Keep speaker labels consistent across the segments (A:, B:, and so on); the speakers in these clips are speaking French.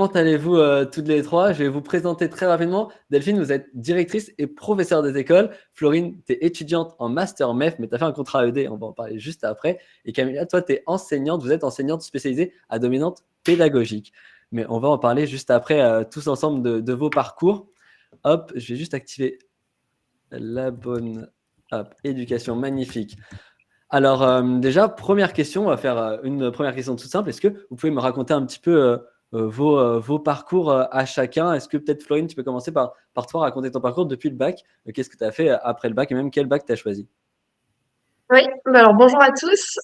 A: comment allez-vous toutes les trois? Je vais vous présenter très rapidement. Delphine, vous êtes directrice et professeure des écoles. Florine, tu es étudiante en master MEF, mais tu as fait un contrat AED, on va en parler juste après. Et Camilla, toi, tu es enseignante, vous êtes enseignante spécialisée à dominante pédagogique. Mais on va en parler juste après, tous ensemble, de vos parcours. Hop, je vais juste activer la bonne éducation, magnifique. Alors déjà, première question, on va faire une première question toute simple. Est-ce que vous pouvez me raconter un petit peu vos parcours à chacun? Est-ce que peut-être Florine, tu peux commencer par toi, raconter ton parcours depuis le bac? Qu'est-ce que tu as fait après le bac et même quel bac tu as choisi?
B: Oui, bah alors bonjour à tous.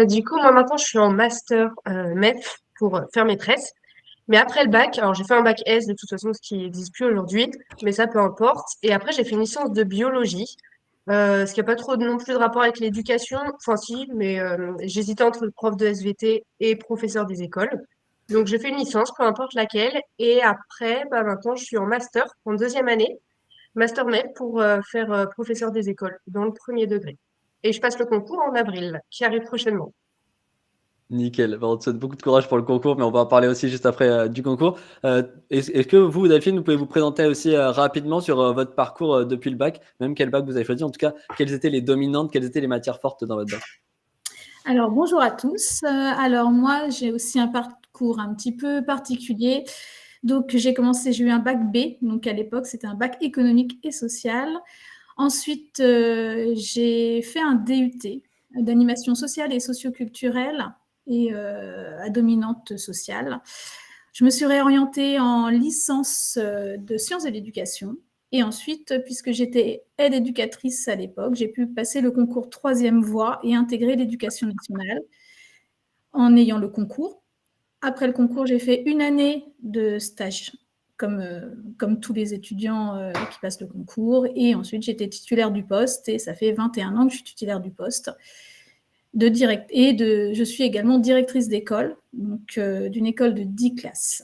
B: Du coup, moi maintenant je suis en master MEF pour faire maîtresse. Mais après le bac, alors j'ai fait un bac S de toute façon, ce qui n'existe plus aujourd'hui, mais ça peu importe. Et après j'ai fait une licence de biologie, ce qui n'a pas trop non plus de rapport avec l'éducation. Enfin si, mais j'hésitais entre le prof de SVT et professeur des écoles. Donc j'ai fait une licence, peu importe laquelle. Et après, bah maintenant je suis en master en deuxième année. Master MEF pour faire professeur des écoles dans le premier degré. Et je passe le concours en avril, qui arrive prochainement.
A: Nickel. Bon, on te souhaite beaucoup de courage pour le concours, mais on va en parler aussi juste après du concours. Est-ce que vous, Delphine, vous pouvez vous présenter aussi rapidement sur votre parcours depuis le bac, même quel bac vous avez choisi, en tout cas, quelles étaient les dominantes, quelles étaient les matières fortes dans votre bac?
C: Alors, bonjour à tous. Alors, moi, j'ai aussi un parcours un petit peu particulier. Donc, j'ai eu un bac B. Donc, à l'époque, c'était un bac économique et social. Ensuite, j'ai fait un DUT d'animation sociale et socioculturelle et à dominante sociale. Je me suis réorientée en licence de sciences de l'éducation. Et ensuite, puisque j'étais aide éducatrice à l'époque, j'ai pu passer le concours troisième voie et intégrer l'éducation nationale en ayant le concours. Après le concours, j'ai fait une année de stage, comme tous les étudiants qui passent le concours. Et ensuite, j'étais titulaire du poste et ça fait 21 ans que je suis titulaire du poste. Je suis également directrice d'école, donc d'une école de 10 classes.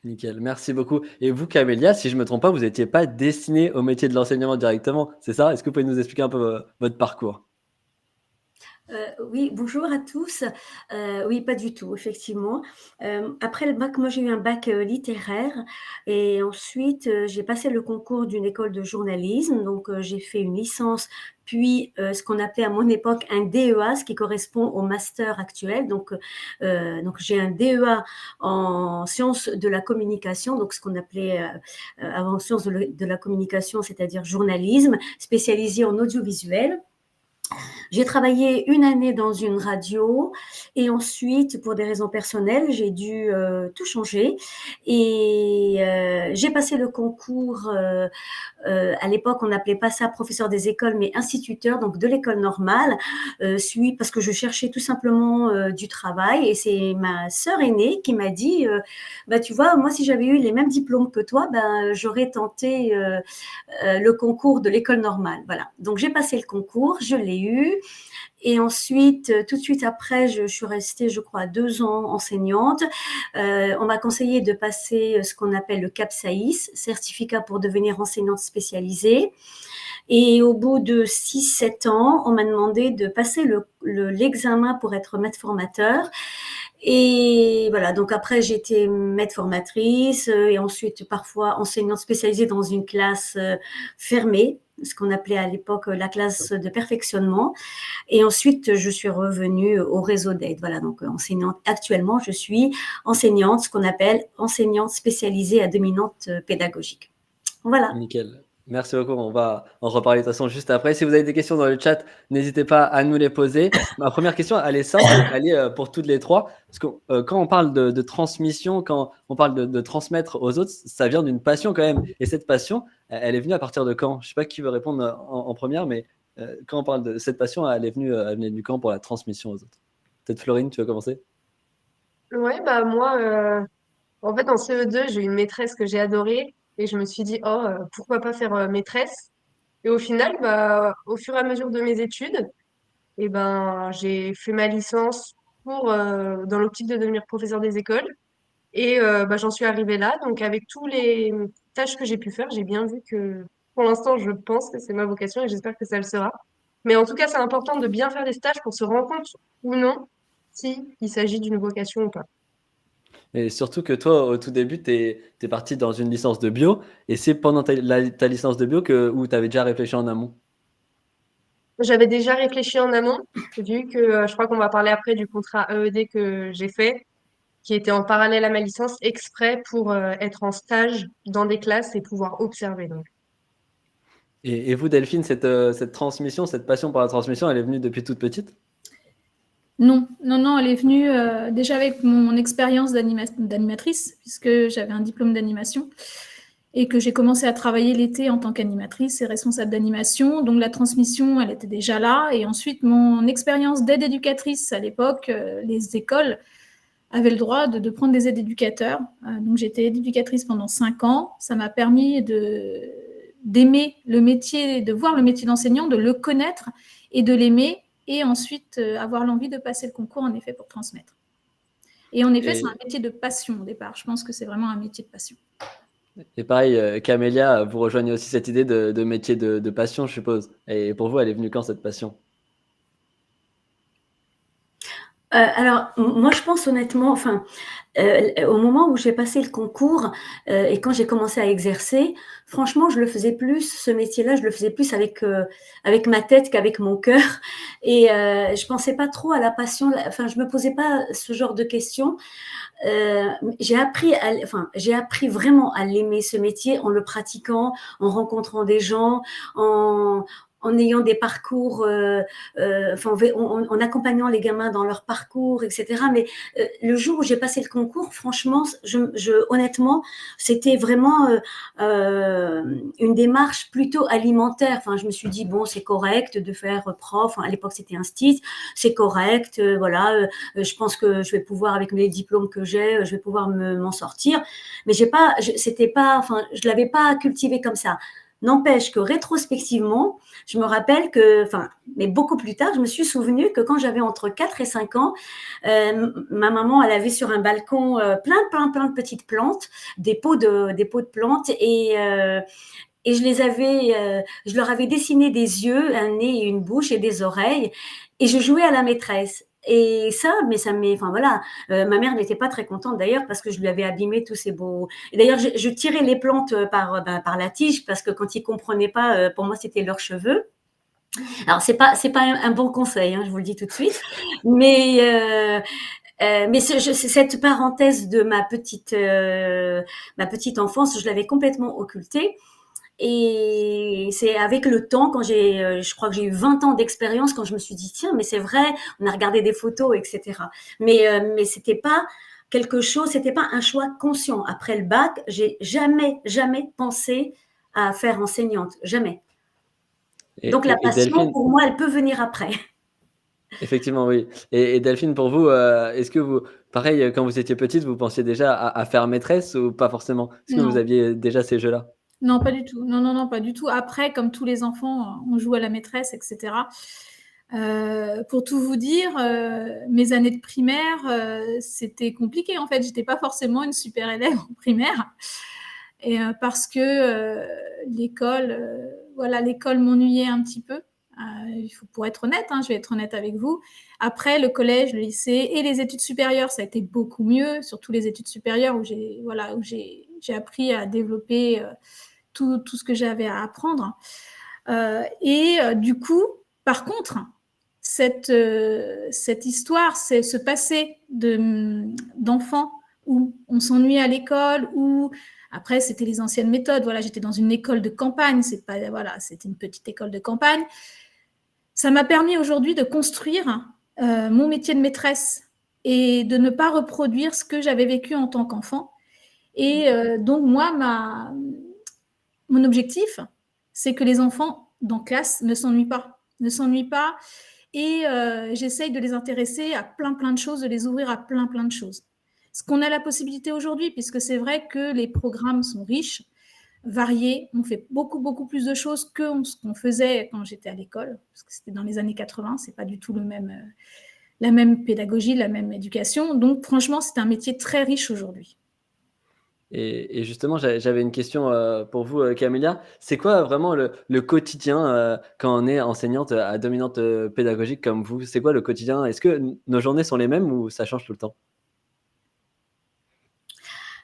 A: Nickel, merci beaucoup. Et vous, Camélia, si je ne me trompe pas, vous n'étiez pas destinée au métier de l'enseignement directement, c'est ça? Est-ce que vous pouvez nous expliquer un peu votre parcours?
D: Oui, bonjour à tous. Oui, pas du tout, effectivement. Après le bac, moi j'ai eu un bac littéraire et ensuite j'ai passé le concours d'une école de journalisme. Donc j'ai fait une licence, puis ce qu'on appelait à mon époque un DEA, ce qui correspond au master actuel. Donc j'ai un DEA en sciences de la communication, donc ce qu'on appelait avant sciences de la communication, c'est-à-dire journalisme, spécialisé en audiovisuel. J'ai travaillé une année dans une radio et ensuite, pour des raisons personnelles, j'ai dû tout changer et j'ai passé le concours. À l'époque, on n'appelait pas ça professeur des écoles, mais instituteur, donc de l'école normale. Parce que je cherchais tout simplement du travail et c'est ma sœur aînée qui m'a dit, bah tu vois, moi si j'avais eu les mêmes diplômes que toi, ben j'aurais tenté le concours de l'école normale. Voilà. Donc j'ai passé le concours, je l'ai eu. Et ensuite, tout de suite après, je suis restée, je crois, 2 ans enseignante. On m'a conseillé de passer ce qu'on appelle le CAPSAIS, certificat pour devenir enseignante spécialisée. Et au bout de 6-7 ans, on m'a demandé de passer l'examen pour être maître formateur. Et voilà, donc après, j'étais maître formatrice et ensuite parfois enseignante spécialisée dans une classe fermée, ce qu'on appelait à l'époque la classe de perfectionnement. Et ensuite, je suis revenue au réseau d'aide. Voilà, donc enseignante. Actuellement, je suis enseignante, ce qu'on appelle enseignante spécialisée à dominante pédagogique. Voilà.
A: Nickel. Merci beaucoup. On va en reparler de toute façon juste après. Si vous avez des questions dans le chat, n'hésitez pas à nous les poser. Ma première question, elle est simple, elle est pour toutes les trois. Parce que quand on parle de transmission, quand on parle de transmettre aux autres, ça vient d'une passion quand même. Et cette passion, elle est venue à partir de quand? Je ne sais pas qui veut répondre en première, mais quand on parle de cette passion, elle venait du quand pour la transmission aux autres? Peut-être Florine, tu veux commencer?
B: Ouais, bah moi, en fait, en CE2, j'ai eu une maîtresse que j'ai adorée et je me suis dit, oh, pourquoi pas faire maîtresse? Et au final, bah, au fur et à mesure de mes études, et ben, j'ai fait ma licence pour, dans l'optique de devenir professeur des écoles. Et bah, j'en suis arrivée là. Donc, avec tous les tâches que j'ai pu faire, j'ai bien vu que, pour l'instant, je pense que c'est ma vocation et j'espère que ça le sera. Mais en tout cas, c'est important de bien faire des stages pour se rendre compte ou non si il s'agit d'une vocation ou pas.
A: Et surtout que toi, au tout début, tu es parti dans une licence de bio et c'est pendant ta licence de bio où tu avais déjà réfléchi en amont?
B: J'avais déjà réfléchi en amont, vu que je crois qu'on va parler après du contrat EED que j'ai fait, qui était en parallèle à ma licence, exprès pour être en stage dans des classes et pouvoir observer. Donc.
A: Et vous, Delphine, cette transmission, cette passion pour la transmission, elle est venue depuis toute petite?
C: Non, non, non, elle est venue déjà avec mon expérience d'animatrice, puisque j'avais un diplôme d'animation et que j'ai commencé à travailler l'été en tant qu'animatrice et responsable d'animation. Donc la transmission, elle était déjà là. Et ensuite, mon expérience d'aide éducatrice à l'époque, les écoles avaient le droit de prendre des aides éducateurs. Donc j'étais aide éducatrice pendant 5 ans. Ça m'a permis d'aimer le métier, de voir le métier d'enseignant, de le connaître et de l'aimer, et ensuite avoir l'envie de passer le concours, en effet, pour transmettre. Et en effet, c'est un métier de passion au départ. Je pense que c'est vraiment un métier de passion.
A: Et pareil, Camélia, vous rejoignez aussi cette idée de métier de passion, je suppose. Et pour vous, elle est venue quand, cette passion?
D: Alors, moi, je pense honnêtement, enfin, au moment où j'ai passé le concours et quand j'ai commencé à exercer, franchement, je le faisais plus, ce métier-là, je le faisais plus avec ma tête qu'avec mon cœur. Et je pensais pas trop à la passion, enfin, je me posais pas ce genre de questions. J'ai appris vraiment à l'aimer, ce métier, en le pratiquant, en rencontrant des gens, en ayant des parcours, en accompagnant les gamins dans leur parcours, etc. Mais le jour où j'ai passé le concours, franchement, honnêtement, c'était vraiment une démarche plutôt alimentaire. Enfin, je me suis dit, bon, c'est correct de faire prof. Enfin, à l'époque, c'était un STIS. C'est correct, voilà. Je pense que je vais pouvoir, avec les diplômes que j'ai, je vais pouvoir m'en sortir. Mais je l'avais pas cultivé comme ça. N'empêche que rétrospectivement, je me rappelle que, mais beaucoup plus tard, je me suis souvenu que quand j'avais entre 4 et 5 ans, ma maman, elle avait sur un balcon plein de petites plantes, des pots de plantes, et je leur avais dessiné des yeux, un nez et une bouche et des oreilles, et je jouais à la maîtresse. Et enfin voilà, ma mère n'était pas très contente d'ailleurs parce que je lui avais abîmé tous ces beaux. Et d'ailleurs, je tirais les plantes par la tige parce que quand ils comprenaient pas, pour moi c'était leurs cheveux. Alors c'est pas un bon conseil, hein, je vous le dis tout de suite, mais cette parenthèse de ma petite enfance, je l'avais complètement occultée. Et c'est avec le temps, je crois que j'ai eu 20 ans d'expérience, quand je me suis dit, tiens, mais c'est vrai, on a regardé des photos, etc. Mais c'était pas c'était pas un choix conscient. Après le bac, j'ai jamais pensé à faire enseignante, jamais. Donc la
A: Et
D: passion,
A: Delphine,
D: pour moi, elle peut venir après.
A: effectivement, oui. Et Delphine, pour vous, est-ce que vous, pareil, quand vous étiez petite, vous pensiez déjà à faire maîtresse ou pas forcément? Est-ce que vous
C: Non,
A: aviez déjà ces jeux-là?
C: non, pas du tout. Non, non, non, pas du tout. Après, comme tous les enfants, on joue à la maîtresse, etc. Pour tout vous dire, mes années de primaire, c'était compliqué en fait. J'étais pas forcément une super élève en primaire, et parce que l'école, voilà, l'école m'ennuyait un petit peu. Pour être honnête, hein, je vais être honnête avec vous. Après, le collège, le lycée et les études supérieures, ça a été beaucoup mieux, surtout les études supérieures où j'ai appris à développer tout ce que j'avais à apprendre. Du coup, par contre, cette histoire, c'est ce passé d'enfants où on s'ennuyait à l'école, où après c'était les anciennes méthodes. Voilà, j'étais dans une école de campagne, c'était une petite école de campagne. Ça m'a permis aujourd'hui de construire mon métier de maîtresse et de ne pas reproduire ce que j'avais vécu en tant qu'enfant. Et donc moi, mon objectif, c'est que les enfants dans classe ne s'ennuient pas, et j'essaye de les intéresser à plein de choses, de les ouvrir à plein de choses. Ce qu'on a la possibilité aujourd'hui, puisque c'est vrai que les programmes sont riches, variés, on fait beaucoup plus de choses que ce qu'on faisait quand j'étais à l'école, parce que c'était dans les années 80, c'est pas du tout la même pédagogie, la même éducation. Donc franchement, c'est un métier très riche aujourd'hui.
A: Et justement, j'avais une question pour vous, Camélia. C'est quoi vraiment le quotidien quand on est enseignante à dominante pédagogique comme vous? C'est quoi le quotidien? Est-ce que nos journées sont les mêmes ou ça change tout le temps?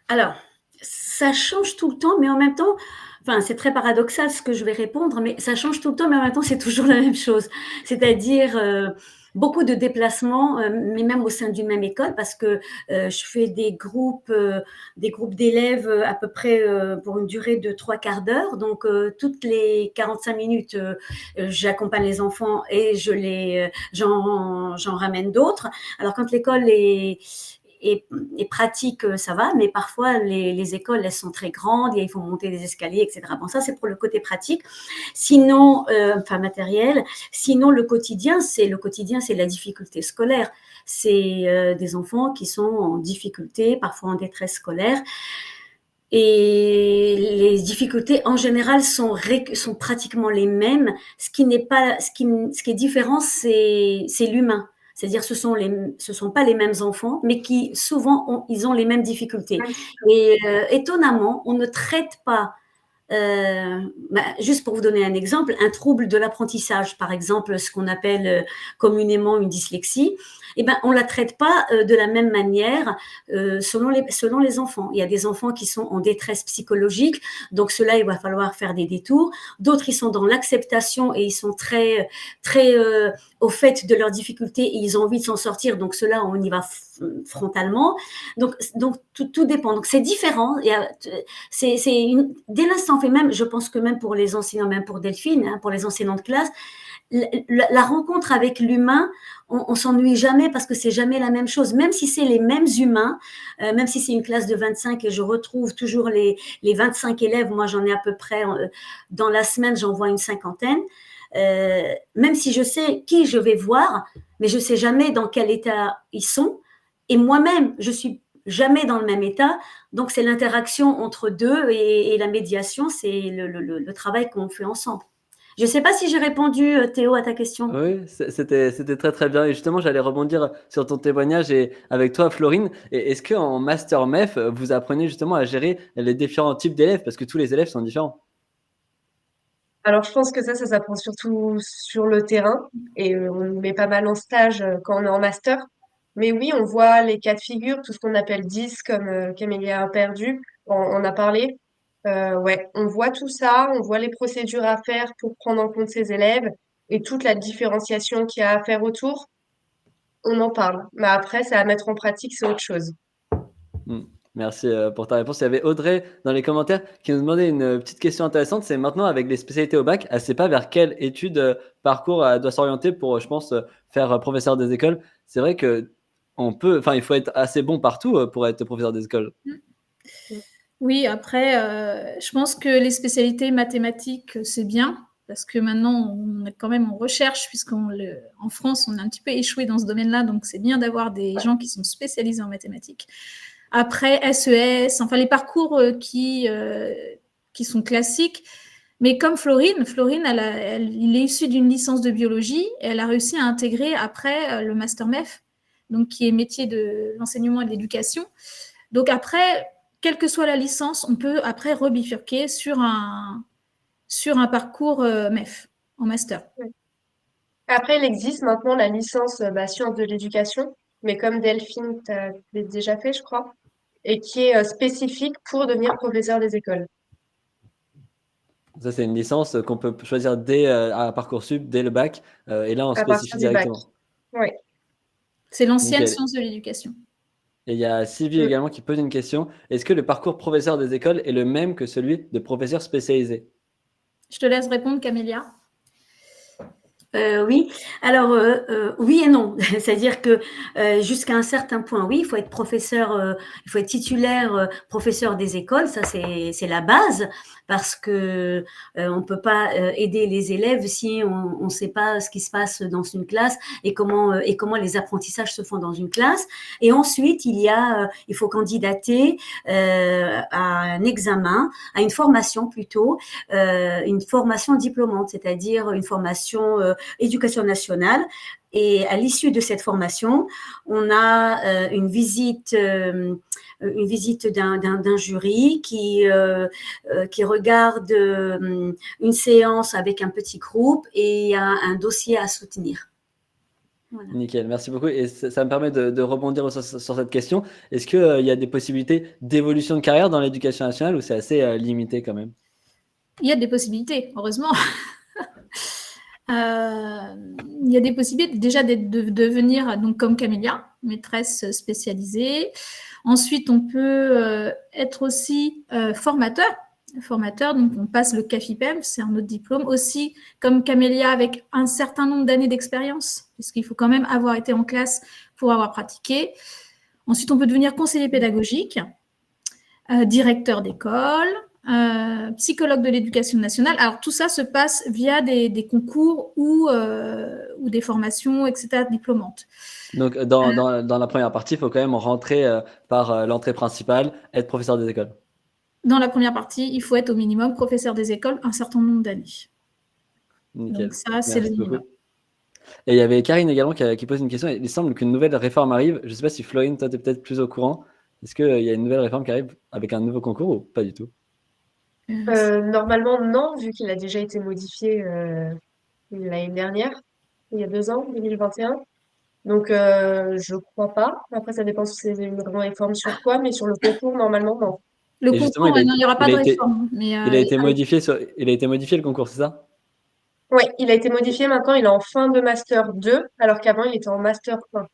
D: Alors, ça change tout le temps, mais en même temps, enfin, c'est très paradoxal ce que je vais répondre, mais ça change tout le temps, mais en même temps, c'est toujours la même chose. C'est-à-dire, beaucoup de déplacements, mais même au sein d'une même école, parce que je fais des groupes d'élèves à peu près pour une durée de 3/4 d'heure. Donc, toutes les 45 minutes, j'accompagne les enfants et j'en ramène d'autres. Alors, quand l'école est pratique, ça va, mais parfois les écoles, elles sont très grandes, et il faut monter des escaliers, etc. Bon, ça, c'est pour le côté pratique. Sinon, enfin matériel. Sinon, le quotidien, c'est la difficulté scolaire. C'est des enfants qui sont en difficulté, parfois en détresse scolaire. Et les difficultés, en général, sont pratiquement les mêmes. Ce qui est différent, c'est l'humain. C'est-à-dire, ce sont pas les mêmes enfants, mais qui souvent ils ont les mêmes difficultés. Et étonnamment, on ne traite pas, juste pour vous donner un exemple, un trouble de l'apprentissage, par exemple, ce qu'on appelle communément une dyslexie, eh ben, on la traite pas de la même manière selon les enfants. Il y a des enfants qui sont en détresse psychologique, donc ceux-là, il va falloir faire des détours. D'autres, ils sont dans l'acceptation et ils sont très, très au fait de leurs difficultés et ils ont envie de s'en sortir, donc ceux-là, on y va frontalement. Donc tout dépend. Donc c'est différent. Dès l'instant fait, même, je pense que même pour les enseignants, même pour Delphine, hein, pour les enseignants de classe, la rencontre avec l'humain, on s'ennuie jamais parce que c'est jamais la même chose. Même si c'est les mêmes humains, même si c'est une classe de 25 et je retrouve toujours les 25 élèves, moi j'en ai à peu près, dans la semaine, j'en vois une cinquantaine. Même si je sais qui je vais voir, mais je sais jamais dans quel état ils sont. Et moi-même, je suis jamais dans le même état. Donc, c'est l'interaction entre deux et la médiation, c'est le travail qu'on fait ensemble. Je ne sais pas si j'ai répondu, Théo, à ta question.
A: Oui, c'était très très bien. Et justement, j'allais rebondir sur ton témoignage et avec toi, Florine. Et est-ce qu'en Master MEF, vous apprenez justement à gérer les différents types d'élèves? Parce que tous les élèves sont différents.
B: Alors, je pense que ça s'apprend surtout sur le terrain et on le met pas mal en stage quand on est en master. Mais oui, on voit les cas de figure, tout ce qu'on appelle 10 comme Camélia a perdu, on a parlé. Ouais, on voit tout ça, on voit les procédures à faire pour prendre en compte ces élèves et toute la différenciation qu'il y a à faire autour. On en parle. Mais après, c'est à mettre en pratique, c'est autre chose.
A: Hmm. Merci pour ta réponse. Il y avait Audrey dans les commentaires qui nous demandait une petite question intéressante. C'est maintenant avec les spécialités au bac, elle ne sait pas vers quelle étude, parcours elle doit s'orienter pour, je pense, faire professeur des écoles. C'est vrai que il faut être assez bon partout pour être professeur des écoles.
C: Oui, après, je pense que les spécialités mathématiques, c'est bien, parce que maintenant, on est quand même en recherche, en France, on a un petit peu échoué dans ce domaine-là, donc c'est bien d'avoir des gens qui sont spécialisés en mathématiques. Après, SES, enfin les parcours qui sont classiques, mais comme Florine, il est issu d'une licence de biologie, et elle a réussi à intégrer après le Master MEF, donc qui est métier de l'enseignement et de l'éducation. Donc après, quelle que soit la licence, on peut après rebifurquer sur un parcours MEF, en master.
B: Après, il existe maintenant la licence sciences de l'éducation, mais comme Delphine, tu as déjà fait, je crois, et qui est spécifique pour devenir professeur des écoles.
A: Ça, c'est une licence qu'on peut choisir à Parcoursup, dès le bac. Et là, on
B: À
A: spécifie
B: partir du bac.
A: directement.
B: Oui.
C: C'est l'ancienne
A: Nickel.
C: science de l'éducation.
A: Et il y a Sylvie également qui pose une question. Est-ce que le parcours professeur des écoles est le même que celui de professeur spécialisé?
C: Je te laisse répondre, Camélia.
D: Oui, alors oui et non. C'est-à-dire que jusqu'à un certain point, oui, il faut être professeur, il faut être titulaire, professeur des écoles, ça c'est la base, parce que on peut pas aider les élèves si on sait pas ce qui se passe dans une classe et comment les apprentissages se font dans une classe. Et ensuite, il faut candidater à un examen, à une formation plutôt, une formation diplômante, c'est-à-dire une formation éducation nationale. Et à l'issue de cette formation, on a une visite d'un jury qui regarde une séance avec un petit groupe et un dossier à soutenir. Voilà.
A: Nickel, merci beaucoup. Et ça me permet de rebondir sur cette question. Est-ce qu'il y a des possibilités d'évolution de carrière dans l'éducation nationale ou c'est assez limité quand même?
C: Il y a des possibilités, heureusement. Il y a des possibilités déjà de devenir, donc comme Camélia, maîtresse spécialisée. Ensuite, on peut être aussi formateur. Donc on passe le CAFIPEM, c'est un autre diplôme. Aussi, comme Camélia, avec un certain nombre d'années d'expérience, puisqu'il faut quand même avoir été en classe pour avoir pratiqué. Ensuite, on peut devenir conseiller pédagogique, directeur d'école, psychologue de l'éducation nationale. Alors, tout ça se passe via des concours ou des formations, etc., diplômantes.
A: Donc, dans la première partie, il faut quand même rentrer par l'entrée principale, être professeur des écoles.
C: Dans la première partie, il faut être au minimum professeur des écoles un certain nombre d'années.
A: Nickel.
C: Donc ça, c'est le
A: Merci
C: minimum.
A: beaucoup. Et il y avait Karine également qui pose une question. Il semble qu'une nouvelle réforme arrive. Je ne sais pas si Florine, toi, tu es peut-être plus au courant. Est-ce qu'il y a une nouvelle réforme qui arrive avec un nouveau concours ou pas du tout?
B: Normalement, non, vu qu'il a déjà été modifié l'année dernière, il y a 2 ans, 2021. Donc, je crois pas. Après, ça dépend si c'est une réforme sur quoi, mais sur le concours, normalement, non.
C: Le
A: Et justement,
C: concours, non, il n'y aura pas
A: il
C: de
A: a été,
C: réforme. Mais
A: il a été modifié le concours, c'est ça?
B: Oui, il a été modifié maintenant, il est en fin de Master 2, alors qu'avant, il était en Master 1. Donc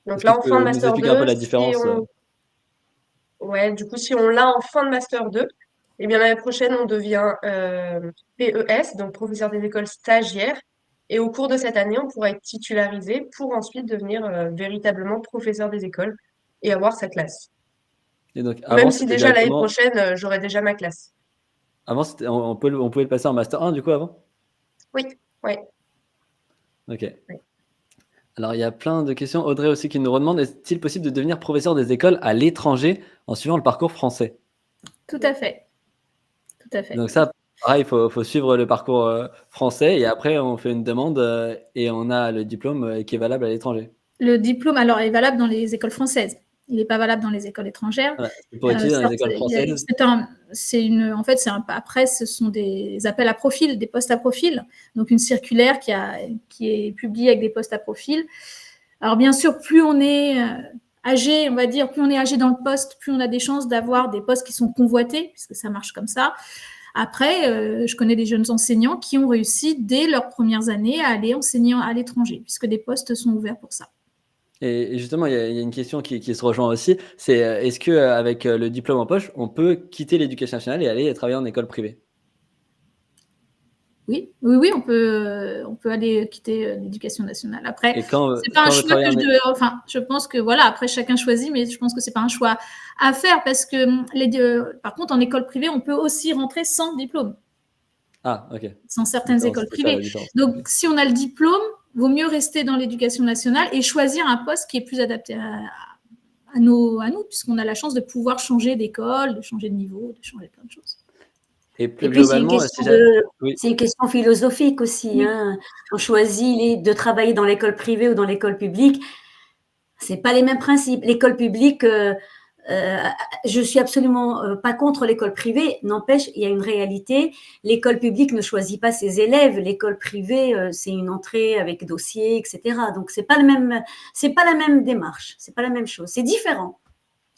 A: Est-ce que
B: là,
A: tu
B: en fin de
A: peux nous
B: Master
A: expliquer un peu
B: 2,
A: la
B: si
A: différence?
B: on... Ouais, du coup, si on l'a en fin de Master 2, eh bien, l'année prochaine, on devient PES, donc professeur des écoles stagiaires. Et au cours de cette année, on pourra être titularisé pour ensuite devenir véritablement professeur des écoles et avoir sa classe.
A: Et donc, avant,
B: Même si
A: c'était
B: déjà l'année
A: directement.
B: prochaine, j'aurai déjà ma classe.
A: Avant, on pouvait le passer en Master 1, du coup, avant?
B: Oui, ouais.
A: Ok.
B: Ouais.
A: Alors, il y a plein de questions. Audrey aussi qui nous redemande, est-il possible de devenir professeur des écoles à l'étranger en suivant le parcours français?
C: tout à fait. Tout à fait.
A: Donc ça, pareil, il faut suivre le parcours français et après, on fait une demande et on a le diplôme qui est valable à l'étranger.
C: Le diplôme, alors, est valable dans les écoles françaises. Il n'est pas valable dans les écoles étrangères.
A: Voilà. Pour étudier dans les
C: Certes,
A: écoles françaises,
C: en fait, ce sont des appels à profil, des postes à profil. Donc, une circulaire qui est publiée avec des postes à profil. Alors, bien sûr, plus on est âgé, on va dire, plus on est âgé dans le poste, plus on a des chances d'avoir des postes qui sont convoités, puisque ça marche comme ça. Après, je connais des jeunes enseignants qui ont réussi, dès leurs premières années, à aller enseigner à l'étranger, puisque des postes sont ouverts pour ça.
A: et justement, il y a une question qui se rejoint aussi, c'est est-ce qu'avec le diplôme en poche, on peut quitter l'éducation nationale et aller travailler en école privée?
C: Oui, on peut aller quitter l'éducation nationale. Après,
A: Et quand,
C: c'est pas un
A: quand on veut
C: choix
A: travailler
C: que enfin, je pense que voilà, après chacun choisit, mais je pense que c'est pas un choix à faire parce que par contre, en école privée, on peut aussi rentrer sans diplôme,
A: Ah, ok.
C: sans certaines
A: Donc,
C: écoles
A: c'est ça la
C: privées.
A: différence.
C: Donc,
A: Ok.
C: si on a le diplôme, vaut mieux rester dans l'éducation nationale et choisir un poste qui est plus adapté à nous, puisqu'on a la chance de pouvoir changer d'école, de changer de niveau, de changer plein de choses.
A: Et
D: Et
A: plus
D: puis, c'est une
A: globalement,
D: question de,
A: oui.
D: c'est une question philosophique aussi,
C: Oui.
D: hein. On choisit de travailler dans l'école privée ou dans l'école publique. C'est pas les mêmes principes. L'école publique, je suis absolument pas contre l'école privée. N'empêche, il y a une réalité. L'école publique ne choisit pas ses élèves. L'école privée, c'est une entrée avec dossier, etc. Donc c'est pas la même démarche. C'est pas la même chose. C'est différent.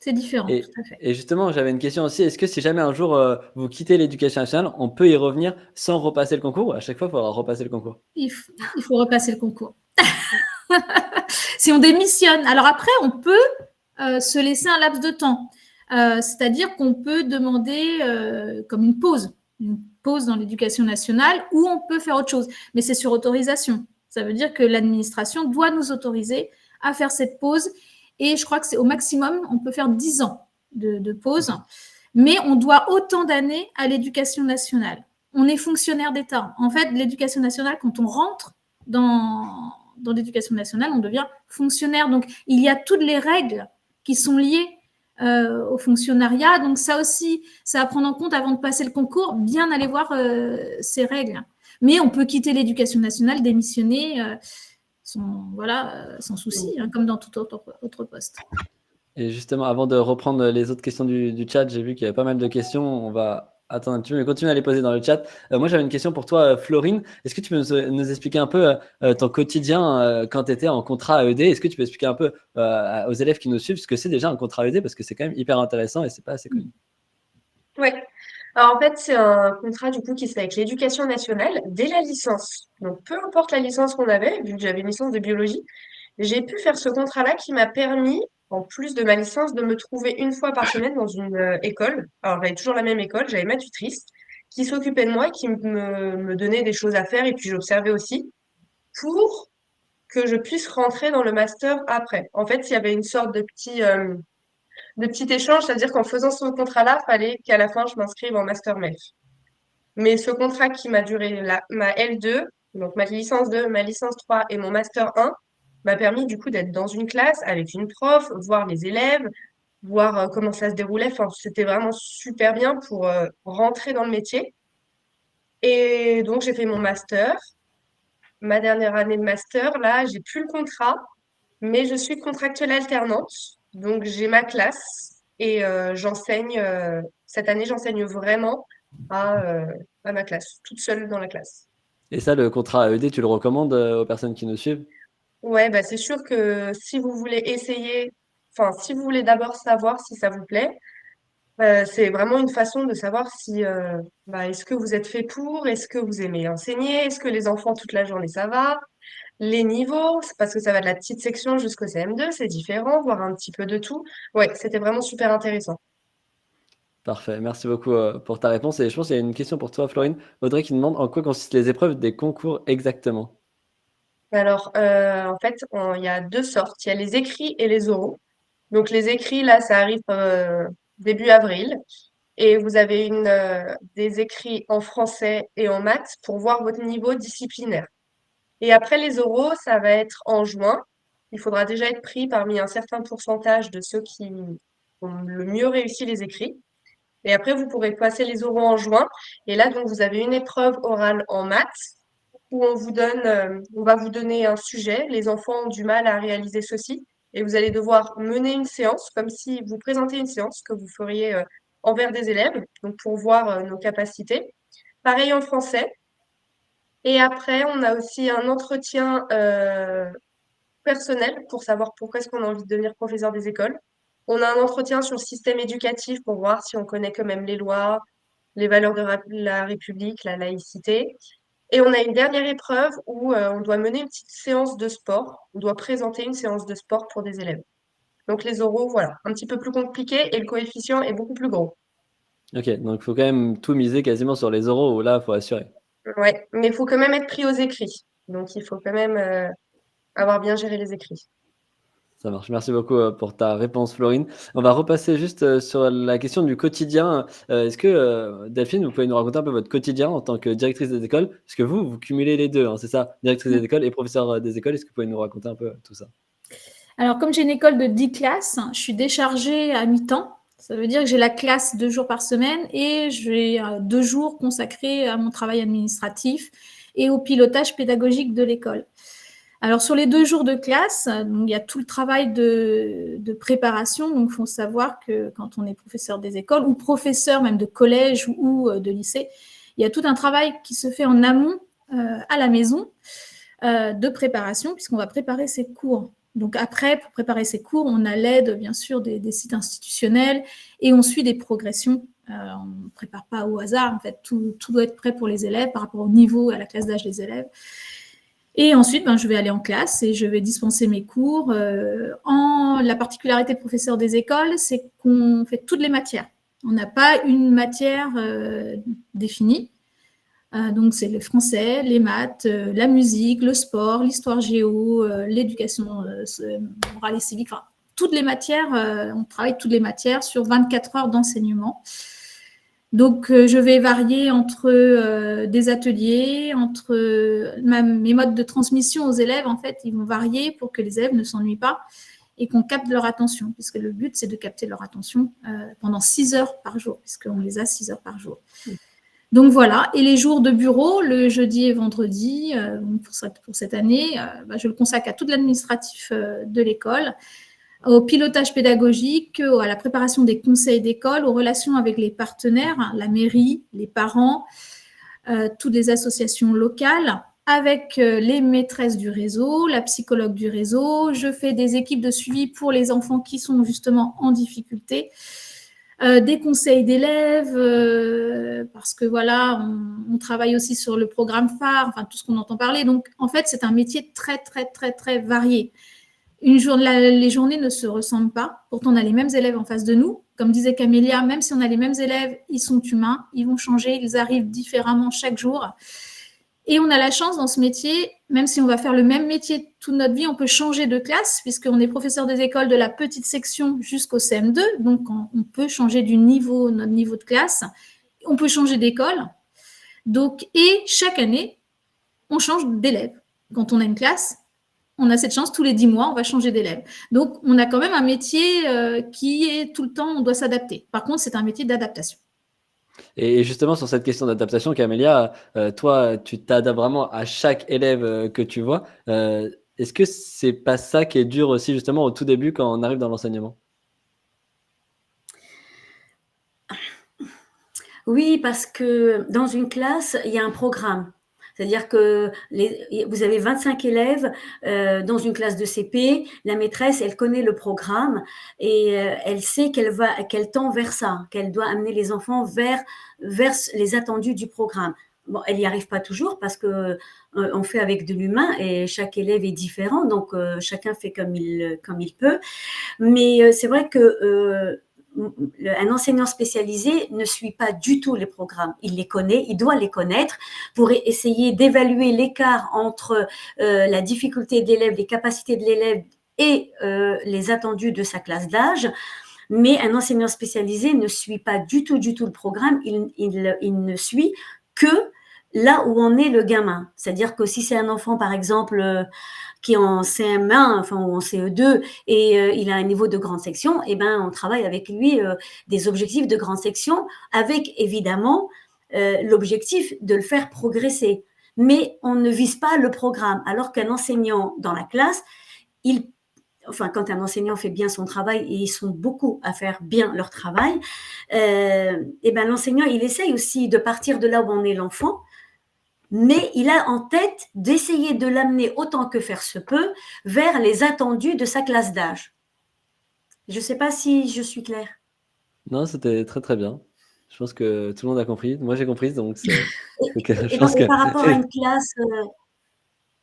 C: C'est différent,
A: Et,
C: tout à fait.
A: et justement, j'avais une question aussi. Est-ce que si jamais un jour vous quittez l'éducation nationale, on peut y revenir sans repasser le concours ou à chaque fois, il faudra repasser le concours?
C: Il faut repasser le concours. Si on démissionne. Alors après, on peut se laisser un laps de temps. C'est-à-dire qu'on peut demander comme une pause dans l'éducation nationale ou on peut faire autre chose. Mais c'est sur autorisation. Ça veut dire que l'administration doit nous autoriser à faire cette pause. Et je crois que c'est au maximum, on peut faire 10 ans de pause. Mais on doit autant d'années à l'éducation nationale. On est fonctionnaire d'État. En fait, l'éducation nationale, quand on rentre dans l'éducation nationale, on devient fonctionnaire. Donc, il y a toutes les règles qui sont liées au fonctionnariat. Donc, ça aussi, ça à prendre en compte avant de passer le concours, bien aller voir ces règles. Mais on peut quitter l'éducation nationale, démissionner sans souci, hein, comme dans tout autre poste.
A: Et justement, avant de reprendre les autres questions du chat, j'ai vu qu'il y avait pas mal de questions. On va attends un petit peu, mais continue à les poser dans le chat. Moi, j'avais une question pour toi, Florine. Est-ce que tu peux nous expliquer un peu ton quotidien quand tu étais en contrat AED? Est-ce que tu peux expliquer un peu aux élèves qui nous suivent ce que c'est déjà un contrat AED? Parce que c'est quand même hyper intéressant et c'est pas assez connu.
B: Ouais. Alors en fait, c'est un contrat du coup qui se fait avec l'éducation nationale dès la licence. Donc peu importe la licence qu'on avait, vu que j'avais une licence de biologie, j'ai pu faire ce contrat-là qui m'a permis, en plus de ma licence, de me trouver une fois par semaine dans une école. Alors j'avais toujours la même école, j'avais ma tutrice qui s'occupait de moi et qui me donnait des choses à faire et puis j'observais aussi pour que je puisse rentrer dans le master après. En fait, il y avait une sorte de petit échange, c'est-à-dire qu'en faisant ce contrat-là, fallait qu'à la fin, je m'inscrive en master MEF. Mais ce contrat qui m'a duré ma L2, donc ma licence 2, ma licence 3 et mon master 1, m'a permis du coup d'être dans une classe avec une prof, voir les élèves, voir comment ça se déroulait. Enfin, c'était vraiment super bien pour rentrer dans le métier. Et donc, j'ai fait mon master. Ma dernière année de master, là, j'ai plus le contrat, mais je suis contractuelle alternante. Donc, j'ai ma classe et j'enseigne. Cette année, j'enseigne vraiment à, euh, à ma classe, toute seule dans la classe.
A: Et ça, le contrat AED, tu le recommandes aux personnes qui nous suivent?
B: Ouais, bah c'est sûr que si vous voulez essayer, enfin, si vous voulez d'abord savoir si ça vous plaît, c'est vraiment une façon de savoir si bah, est-ce que vous êtes fait pour, est-ce que vous aimez enseigner, est-ce que les enfants toute la journée ça va, les niveaux, c'est parce que ça va de la petite section jusqu'au CM2, c'est différent, voir un petit peu de tout. Ouais, c'était vraiment super intéressant.
A: Parfait, merci beaucoup pour ta réponse. Et je pense qu'il y a une question pour toi, Florine. Audrey qui demande en quoi consistent les épreuves des concours exactement?
B: Alors, en fait, il y a deux sortes. Il y a les écrits et les oraux. Donc, les écrits, là, ça arrive début avril. Et vous avez des écrits en français et en maths pour voir votre niveau disciplinaire. Et après les oraux, ça va être en juin. Il faudra déjà être pris parmi un certain pourcentage de ceux qui ont le mieux réussi les écrits. Et après, vous pourrez passer les oraux en juin. Et là, donc, vous avez une épreuve orale en maths où on va vous donner un sujet. Les enfants ont du mal à réaliser ceci. Et vous allez devoir mener une séance, comme si vous présentez une séance que vous feriez envers des élèves, donc pour voir nos capacités. Pareil en français. Et après, on a aussi un entretien personnel pour savoir pourquoi est-ce qu'on a envie de devenir professeur des écoles. On a un entretien sur le système éducatif pour voir si on connaît quand même les lois, les valeurs de la République, la laïcité. Et on a une dernière épreuve où on doit mener une petite séance de sport. On doit présenter une séance de sport pour des élèves. Donc les oraux, voilà, un petit peu plus compliqué et le coefficient est beaucoup plus gros.
A: Ok, donc il faut quand même tout miser quasiment sur les oraux où là, il faut assurer.
B: Ouais, mais il faut quand même être pris aux écrits. Donc il faut quand même avoir bien géré les écrits.
A: Ça marche. Merci beaucoup pour ta réponse, Florine. On va repasser juste sur la question du quotidien. Est-ce que, Delphine, vous pouvez nous raconter un peu votre quotidien en tant que directrice des écoles? Parce que vous cumulez les deux, hein, c'est ça? Directrice des écoles et professeur des écoles. Est-ce que vous pouvez nous raconter un peu tout ça?
C: Alors, comme j'ai une école de 10 classes, je suis déchargée à mi-temps. Ça veut dire que j'ai la classe 2 jours par semaine et j'ai 2 jours consacrés à mon travail administratif et au pilotage pédagogique de l'école. Alors, sur les 2 jours de classe, donc, il y a tout le travail de préparation. Donc, il faut savoir que quand on est professeur des écoles ou professeur même de collège ou de lycée, il y a tout un travail qui se fait en amont à la maison de préparation puisqu'on va préparer ses cours. Donc après, pour préparer ces cours, on a l'aide, bien sûr, des sites institutionnels et on suit des progressions. On ne prépare pas au hasard. En fait, tout doit être prêt pour les élèves par rapport au niveau, à la classe d'âge des élèves. Et ensuite, je vais aller en classe et je vais dispenser mes cours. La particularité de professeur des écoles, c'est qu'on fait toutes les matières. On n'a pas une matière définie. Donc, c'est le français, les maths, la musique, le sport, l'histoire géo, l'éducation morale et civique, enfin, toutes les matières, on travaille toutes les matières sur 24 heures d'enseignement. Donc, je vais varier entre des ateliers, entre mes modes de transmission aux élèves, en fait, ils vont varier pour que les élèves ne s'ennuient pas et qu'on capte leur attention, puisque le but, c'est de capter leur attention pendant 6 heures par jour, puisqu'on les a 6 heures par jour. Donc voilà, et les jours de bureau, le jeudi et vendredi, pour cette année, je le consacre à tout l'administratif de l'école, au pilotage pédagogique, à la préparation des conseils d'école, aux relations avec les partenaires, la mairie, les parents, toutes les associations locales, avec les maîtresses du réseau, la psychologue du réseau. Je fais des équipes de suivi pour les enfants qui sont justement en difficulté. Des conseils d'élèves, parce que voilà, on travaille aussi sur le programme phare, enfin tout ce qu'on entend parler. Donc, en fait, c'est un métier très, très, très, très varié. Les journées ne se ressemblent pas. Pourtant, on a les mêmes élèves en face de nous. Comme disait Camélia, même si on a les mêmes élèves, ils sont humains, ils vont changer, ils arrivent différemment chaque jour. Et on a la chance dans ce métier, même si on va faire le même métier toute notre vie, on peut changer de classe, puisqu'on est professeur des écoles de la petite section jusqu'au CM2, donc on peut changer notre niveau de classe, on peut changer d'école. Donc, et chaque année, on change d'élève. Quand on a une classe, on a cette chance, tous les 10 mois, on va changer d'élève. Donc, on a quand même un métier qui est tout le temps, on doit s'adapter. Par contre, c'est un métier d'adaptation.
A: Et justement, sur cette question d'adaptation, Camélia, toi, tu t'adaptes vraiment à chaque élève que tu vois. Est-ce que c'est pas ça qui est dur aussi, justement, au tout début, quand on arrive dans l'enseignement?
D: Oui, parce que dans une classe, il y a un programme. C'est-à-dire que vous avez 25 élèves dans une classe de CP. La maîtresse, elle connaît le programme et elle sait qu'elle tend vers ça, qu'elle doit amener les enfants vers les attendus du programme. Bon, elle n'y arrive pas toujours parce que on fait avec de l'humain et chaque élève est différent, donc chacun fait comme il peut. Mais c'est vrai que un enseignant spécialisé ne suit pas du tout les programmes. Il les connaît, il doit les connaître pour essayer d'évaluer l'écart entre la difficulté de l'élève, les capacités de l'élève et les attendus de sa classe d'âge. Mais un enseignant spécialisé ne suit pas du tout le programme. Il ne suit que là où en est le gamin. C'est-à-dire que si c'est un enfant, par exemple, qui est en CM1, enfin ou en CE2, et il a un niveau de grande section, et ben on travaille avec lui des objectifs de grande section, avec évidemment l'objectif de le faire progresser. Mais on ne vise pas le programme, alors qu'un enseignant dans la classe, quand un enseignant fait bien son travail, et ils sont beaucoup à faire bien leur travail, et ben l'enseignant, il essaye aussi de partir de là où en est l'enfant, mais il a en tête d'essayer de l'amener autant que faire se peut vers les attendus de sa classe d'âge. Je ne sais pas si je suis claire.
A: Non, c'était très très bien. Je pense que tout le monde a compris. Moi, j'ai compris, donc je
D: Et
A: pense que...
D: par rapport à une classe,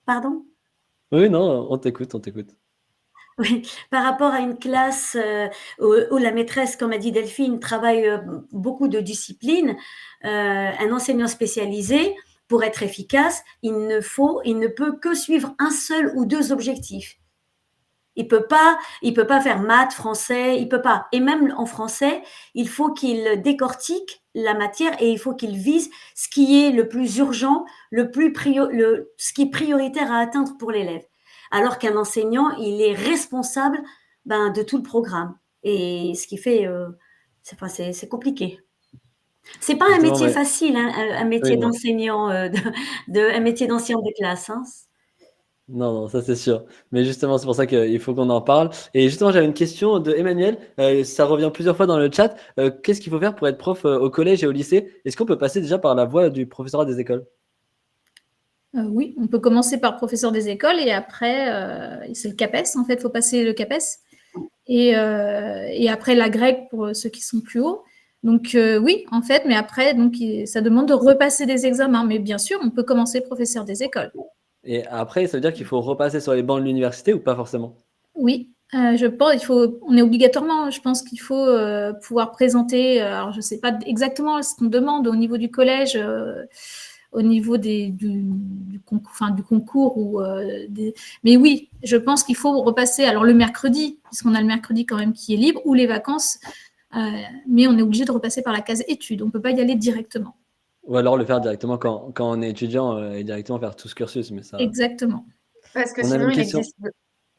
D: pardon?
A: Oui, non, on t'écoute, on t'écoute.
D: Oui, par rapport à une classe où la maîtresse, comme a dit Delphine, travaille beaucoup de disciplines, un enseignant spécialisé, pour être efficace, il ne peut que suivre un seul ou deux objectifs. Il peut pas faire maths, français, il peut pas. Et même en français, il faut qu'il décortique la matière et il faut qu'il vise ce qui est le plus urgent, ce qui est prioritaire à atteindre pour l'élève. Alors qu'un enseignant, il est responsable de tout le programme. Et ce qui fait, c'est compliqué. C'est pas un
A: Justement,
D: métier
A: ouais.
D: facile, hein, un métier
A: Oui, non.
D: d'enseignant, un métier d'ancien de classe. Hein.
A: Non, non, ça c'est sûr. Mais justement, c'est pour ça qu'il faut qu'on en parle. Et justement, j'avais une question de Emmanuel. Ça revient plusieurs fois dans le chat. Qu'est-ce qu'il faut faire pour être prof au collège et au lycée? Est-ce qu'on peut passer déjà par la voie du professorat des écoles?
C: Oui, on peut commencer par professeur des écoles et après, c'est le CAPES, en fait, il faut passer le CAPES. Et après la grecque pour ceux qui sont plus hauts. Donc oui, en fait, mais après, donc, ça demande de repasser des examens. Mais bien sûr, on peut commencer professeur des écoles.
A: Et après, ça veut dire qu'il faut repasser sur les bancs de l'université ou pas forcément?
C: Oui, je pense, on est obligatoirement, je pense qu'il faut pouvoir présenter, alors je ne sais pas exactement ce qu'on demande au niveau du collège, au niveau du concours, mais oui, je pense qu'il faut repasser, alors le mercredi, puisqu'on a le mercredi quand même qui est libre, ou les vacances, mais on est obligé de repasser par la case études, on ne peut pas y aller directement.
A: Ou alors le faire directement quand on est étudiant et directement faire tout ce cursus. Mais ça...
C: Exactement.
B: Parce que
A: On avait
B: sinon,
A: une
B: il
A: question.
B: existe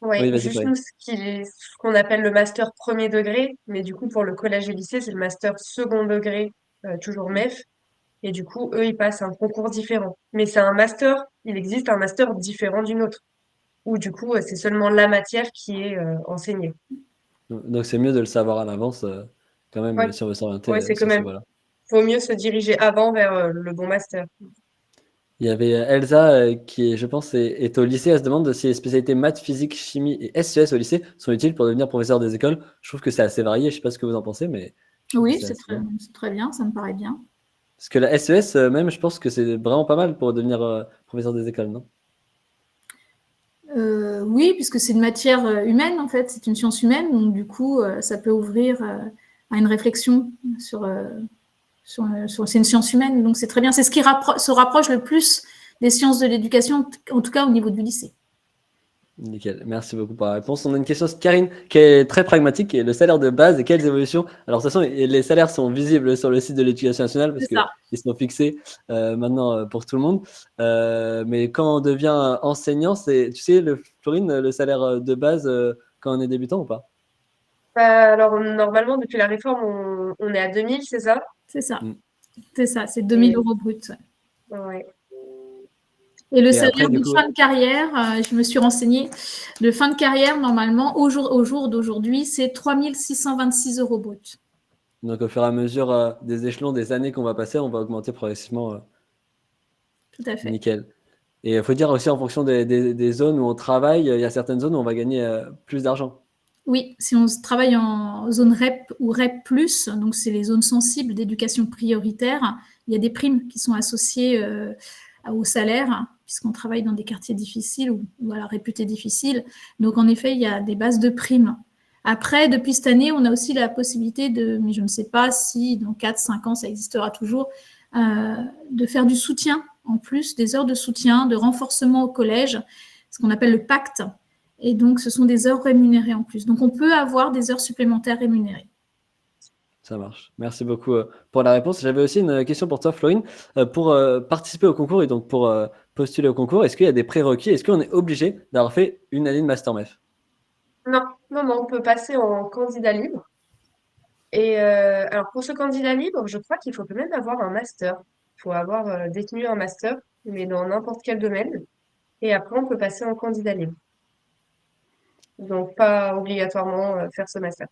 B: ouais,
A: Oui, vas-y,
B: juste
A: Chloé.
B: nous, ce qu'on appelle le master premier degré, mais du coup, pour le collège et lycée, c'est le master second degré, toujours MEF. Et du coup, eux, ils passent un concours différent. Mais c'est un master, il existe un master différent d'une autre, où du coup, c'est seulement la matière qui est enseignée.
A: Donc, c'est mieux de le savoir à l'avance, quand même,
B: Ouais,
A: si on veut s'orienter
B: ouais, c'est quand
A: sur ces
B: même.
A: voies-là.
B: Vaut mieux se diriger avant vers le bon master.
A: Il y avait Elsa qui, je pense, est au lycée. Elle se demande si les spécialités maths, physique, chimie et SES au lycée sont utiles pour devenir professeur des écoles. Je trouve que c'est assez varié. Je sais pas ce que vous en pensez, mais je trouve que
C: Oui,
A: c'est assez bien.
C: c'est très bien, ça me paraît bien.
A: Parce que la SES, même, je pense que c'est vraiment pas mal pour devenir professeur des écoles, non?
C: Oui, puisque c'est une matière humaine, en fait, c'est une science humaine, donc du coup, ça peut ouvrir à une réflexion c'est une science humaine, donc c'est très bien. C'est ce qui se rapproche le plus des sciences de l'éducation, en tout cas au niveau du lycée.
A: Nickel. Merci beaucoup pour la réponse. On a une question de Karine qui est très pragmatique. Et le salaire de base et quelles évolutions? Alors, de toute façon, les salaires sont visibles sur le site de l'Éducation nationale parce
C: C'est ça.
A: qu'ils sont fixés maintenant pour tout le monde. Mais quand on devient enseignant, tu sais, Florine, le salaire de base quand on est débutant ou pas?
B: Alors, normalement, depuis la réforme, on est à 2000, c'est ça?
C: C'est ça.
A: Mm.
C: C'est ça, c'est 2 000
B: Et,
C: euros brut.
B: ouais.
C: Et le
A: Et après,
C: salaire
A: du
C: de
A: coup,
C: fin de carrière, je me suis renseignée, de fin de carrière, normalement, au jour d'aujourd'hui, c'est 3 626 euros brut.
A: donc au fur et à mesure des échelons, des années qu'on va passer, on va augmenter progressivement.
C: Tout à fait.
A: Nickel. Et il faut dire aussi en fonction des zones où on travaille, il y a certaines zones où on va gagner plus d'argent.
C: Oui, si on travaille en zone REP ou REP+, donc c'est les zones sensibles d'éducation prioritaire, il y a des primes qui sont associées au salaire, puisqu'on travaille dans des quartiers difficiles ou alors réputés difficiles. Donc en effet, il y a des bases de primes. Après, depuis cette année, on a aussi la possibilité mais je ne sais pas si dans 4-5 ans, ça existera toujours, de faire du soutien en plus, des heures de soutien, de renforcement au collège, ce qu'on appelle le pacte. Et donc, ce sont des heures rémunérées en plus. Donc, on peut avoir des heures supplémentaires rémunérées.
A: Ça marche. Merci beaucoup pour la réponse. J'avais aussi une question pour toi, Florine. Pour participer au concours et donc pour postuler au concours, est-ce qu'il y a des prérequis? Est-ce qu'on est obligé d'avoir fait une année de Master MEF?
B: Non, non, non, on peut passer en candidat libre. Et alors, pour ce candidat libre, je crois qu'il faut quand même avoir un master. Il faut avoir détenu un master, mais dans n'importe quel domaine. Et après, on peut passer en candidat libre. Donc, pas obligatoirement faire ce master.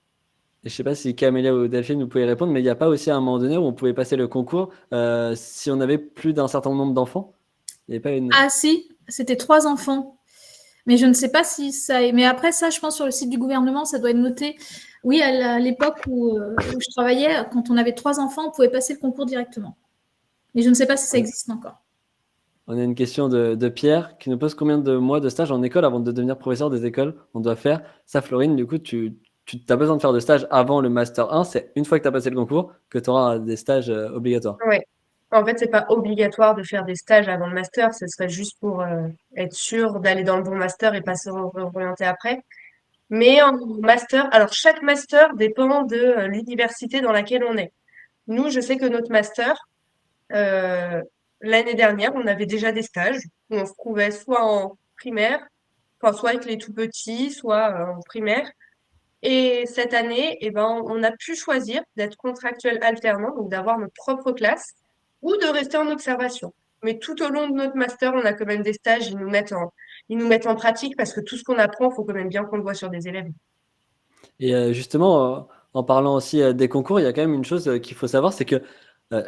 A: Et je ne sais pas si Camélia ou Delphine vous pouvez répondre, mais il n'y a pas aussi un moment donné où on pouvait passer le concours si on avait plus d'un certain nombre d'enfants? Il n'y avait pas une...
C: Ah si, c'était 3 enfants. Mais je ne sais pas si ça... Mais après ça, je pense sur le site du gouvernement, ça doit être noté. Oui, à l'époque où je travaillais, quand on avait 3 enfants, on pouvait passer le concours directement. Mais je ne sais pas si ça existe encore.
A: On a une question de Pierre qui nous pose combien de mois de stage en école avant de devenir professeur des écoles on doit faire. Ça, Florine, du coup, tu as besoin de faire de stage avant le Master 1. C'est une fois que tu as passé le concours que tu auras des stages obligatoires.
B: Ouais. En fait, c'est pas obligatoire de faire des stages avant le master. Ce serait juste pour être sûr d'aller dans le bon master et pas se réorienter après. Mais en master, alors chaque master dépend de l'université dans laquelle on est. Nous, je sais que notre master, euh, l'année dernière, on avait déjà des stages où on se trouvait soit en primaire, enfin, soit avec les tout petits, soit en primaire. Et cette année, eh ben, on a pu choisir d'être contractuel alternant, donc d'avoir notre propre classe, ou de rester en observation. Mais tout au long de notre master, on a quand même des stages, ils nous mettent en pratique parce que tout ce qu'on apprend, il faut quand même bien qu'on le voit sur des élèves.
A: Et justement, en parlant aussi des concours, il y a quand même une chose qu'il faut savoir, c'est que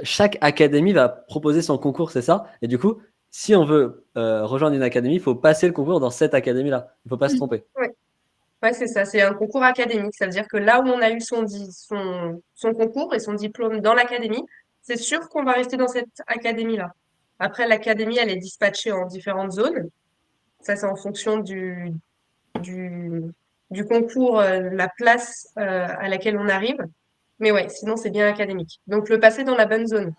A: chaque académie va proposer son concours, c'est ça? Et du coup, si on veut rejoindre une académie, il faut passer le concours dans cette académie-là. Il ne faut pas se tromper.
B: Ouais, ouais, c'est ça, c'est un concours académique. Ça veut dire que là où on a eu son concours et son diplôme dans l'académie, c'est sûr qu'on va rester dans cette académie-là. Après, l'académie, elle est dispatchée en différentes zones. Ça, c'est en fonction du, du concours, la place à laquelle on arrive. Mais ouais, sinon, c'est bien académique. Donc, le passer dans la bonne zone.